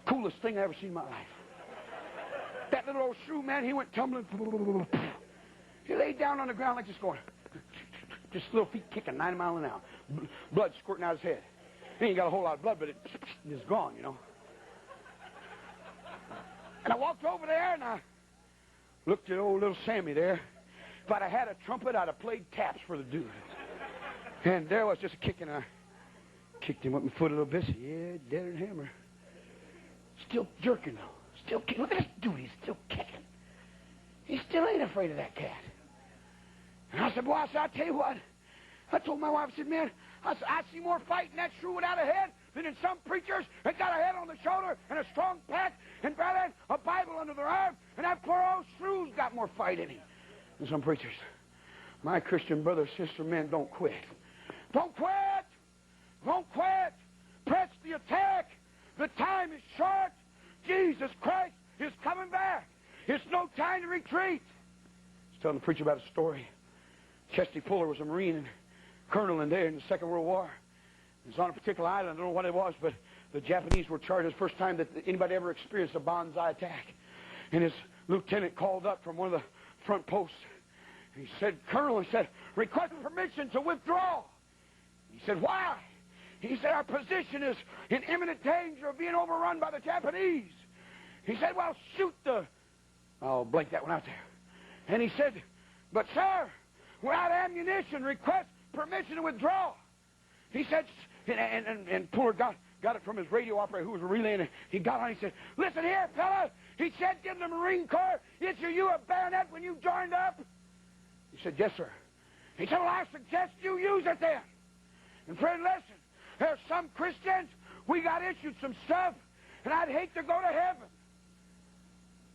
Coolest thing I ever seen in my life. That little old shrew, man, he went tumbling. He laid down on the ground like this going, just little feet kicking 90 miles an hour. Blood squirting out his head. He ain't got a whole lot of blood, but it's gone, And I walked over there, and I looked at old little Sammy there. If I'd have had a trumpet, I'd have played taps for the dude. And there was just a kick, and I kicked him with my foot a little bit. Said, yeah, dead and hammer. Still jerking, though. Still kicking. Look at this dude. He's still kicking. He still ain't afraid of that cat. And I said, boy, I tell you what. I told my wife, I said, man, I see more fight in that shrew without a head than in some preachers that got a head on the shoulder and a strong pack and brother, a Bible under their arm. And that poor old shrew's got more fight in him than some preachers. My Christian brother, sister, man, don't quit. Don't quit! Don't quit! Press the attack! The time is short! Jesus Christ is coming back! It's no time to retreat! I was telling the preacher about a story. Chesty Puller was a Marine and colonel in there in the Second World War. He was on a particular island. I don't know what it was, but the Japanese were charged. It was the first time that anybody ever experienced a banzai attack. And his lieutenant called up from one of the front posts. He said, Colonel, he said, request permission to withdraw. He said, why? He said, our position is in imminent danger of being overrun by the Japanese. He said, well, shoot the... I'll blank that one out there. And he said, but sir, without ammunition, request permission to withdraw. He said, and Puller got it from his radio operator who was relaying it. He got on, he said, listen here, fella. He said, did the Marine Corps issue you a bayonet when you joined up? He said, yes, sir. He said, well, I suggest you use it then. And friend, listen, there's some Christians, we got issued some stuff, and I'd hate to go to heaven,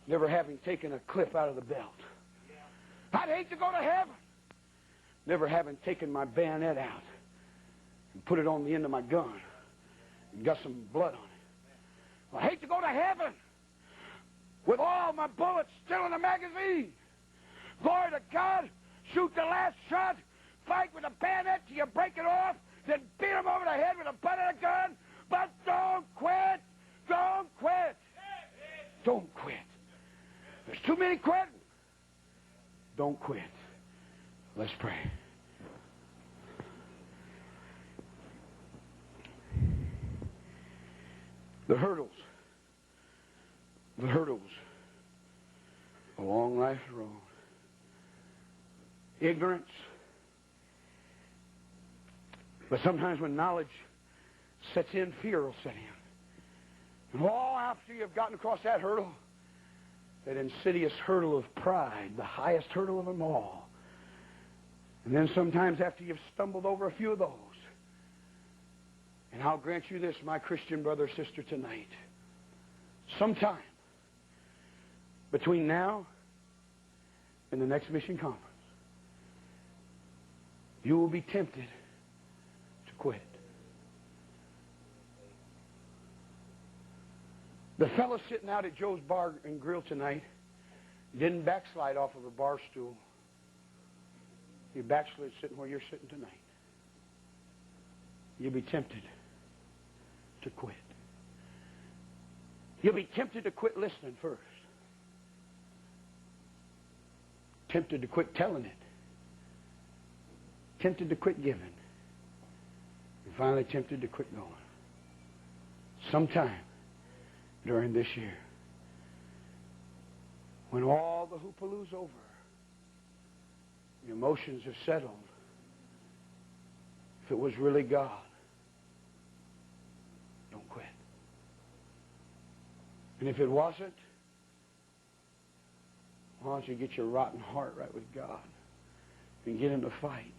never having taken a clip out of the belt. I'd hate to go to heaven, never having taken my bayonet out and put it on the end of my gun and got some blood on it. I hate to go to heaven with all my bullets still in the magazine. Glory to God, shoot the last shot, fight with a bayonet till you break it off, then beat him over the head with a butt of a gun. But don't quit. Don't quit. Don't quit. There's too many quitting. Don't quit. Let's pray. The hurdles. A long life road. Ignorance. But sometimes when knowledge sets in, fear will set in. And all after you've gotten across that hurdle, that insidious hurdle of pride, the highest hurdle of them all. And then sometimes after you've stumbled over a few of those, and I'll grant you this, my Christian brother, sister, tonight, sometime between now and the next mission conference, you will be tempted to quit. The fellow sitting out at Joe's Bar and Grill tonight didn't backslide off of a bar stool. He backslid sitting where you're sitting tonight. You'll be tempted to quit. You'll be tempted to quit listening first. Tempted to quit telling it. Tempted to quit giving. And finally tempted to quit going. Sometime during this year, when all the hoopaloo's over, the emotions have settled, if it was really God, don't quit. And if it wasn't, why don't you get your rotten heart right with God and get in the fight?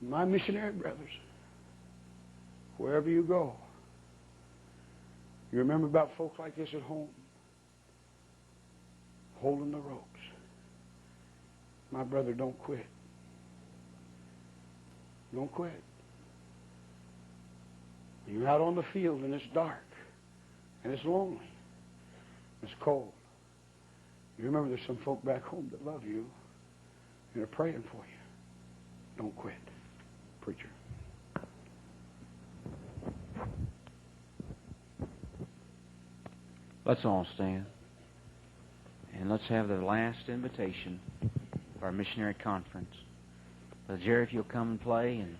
My missionary brothers, wherever you go, you remember about folks like this at home, holding the ropes. My brother, don't quit. Don't quit. You're out on the field and it's dark and it's lonely. It's cold. You remember there's some folk back home that love you and are praying for you. Don't quit, preacher.
Let's all stand. And let's have the last invitation of our missionary conference. Brother Jerry, if you'll come and play, and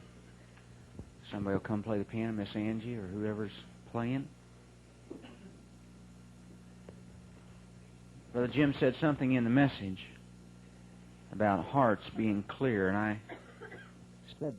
somebody will come play the piano, Miss Angie, or whoever's playing. Brother Jim said something in the message about hearts being clear, and I said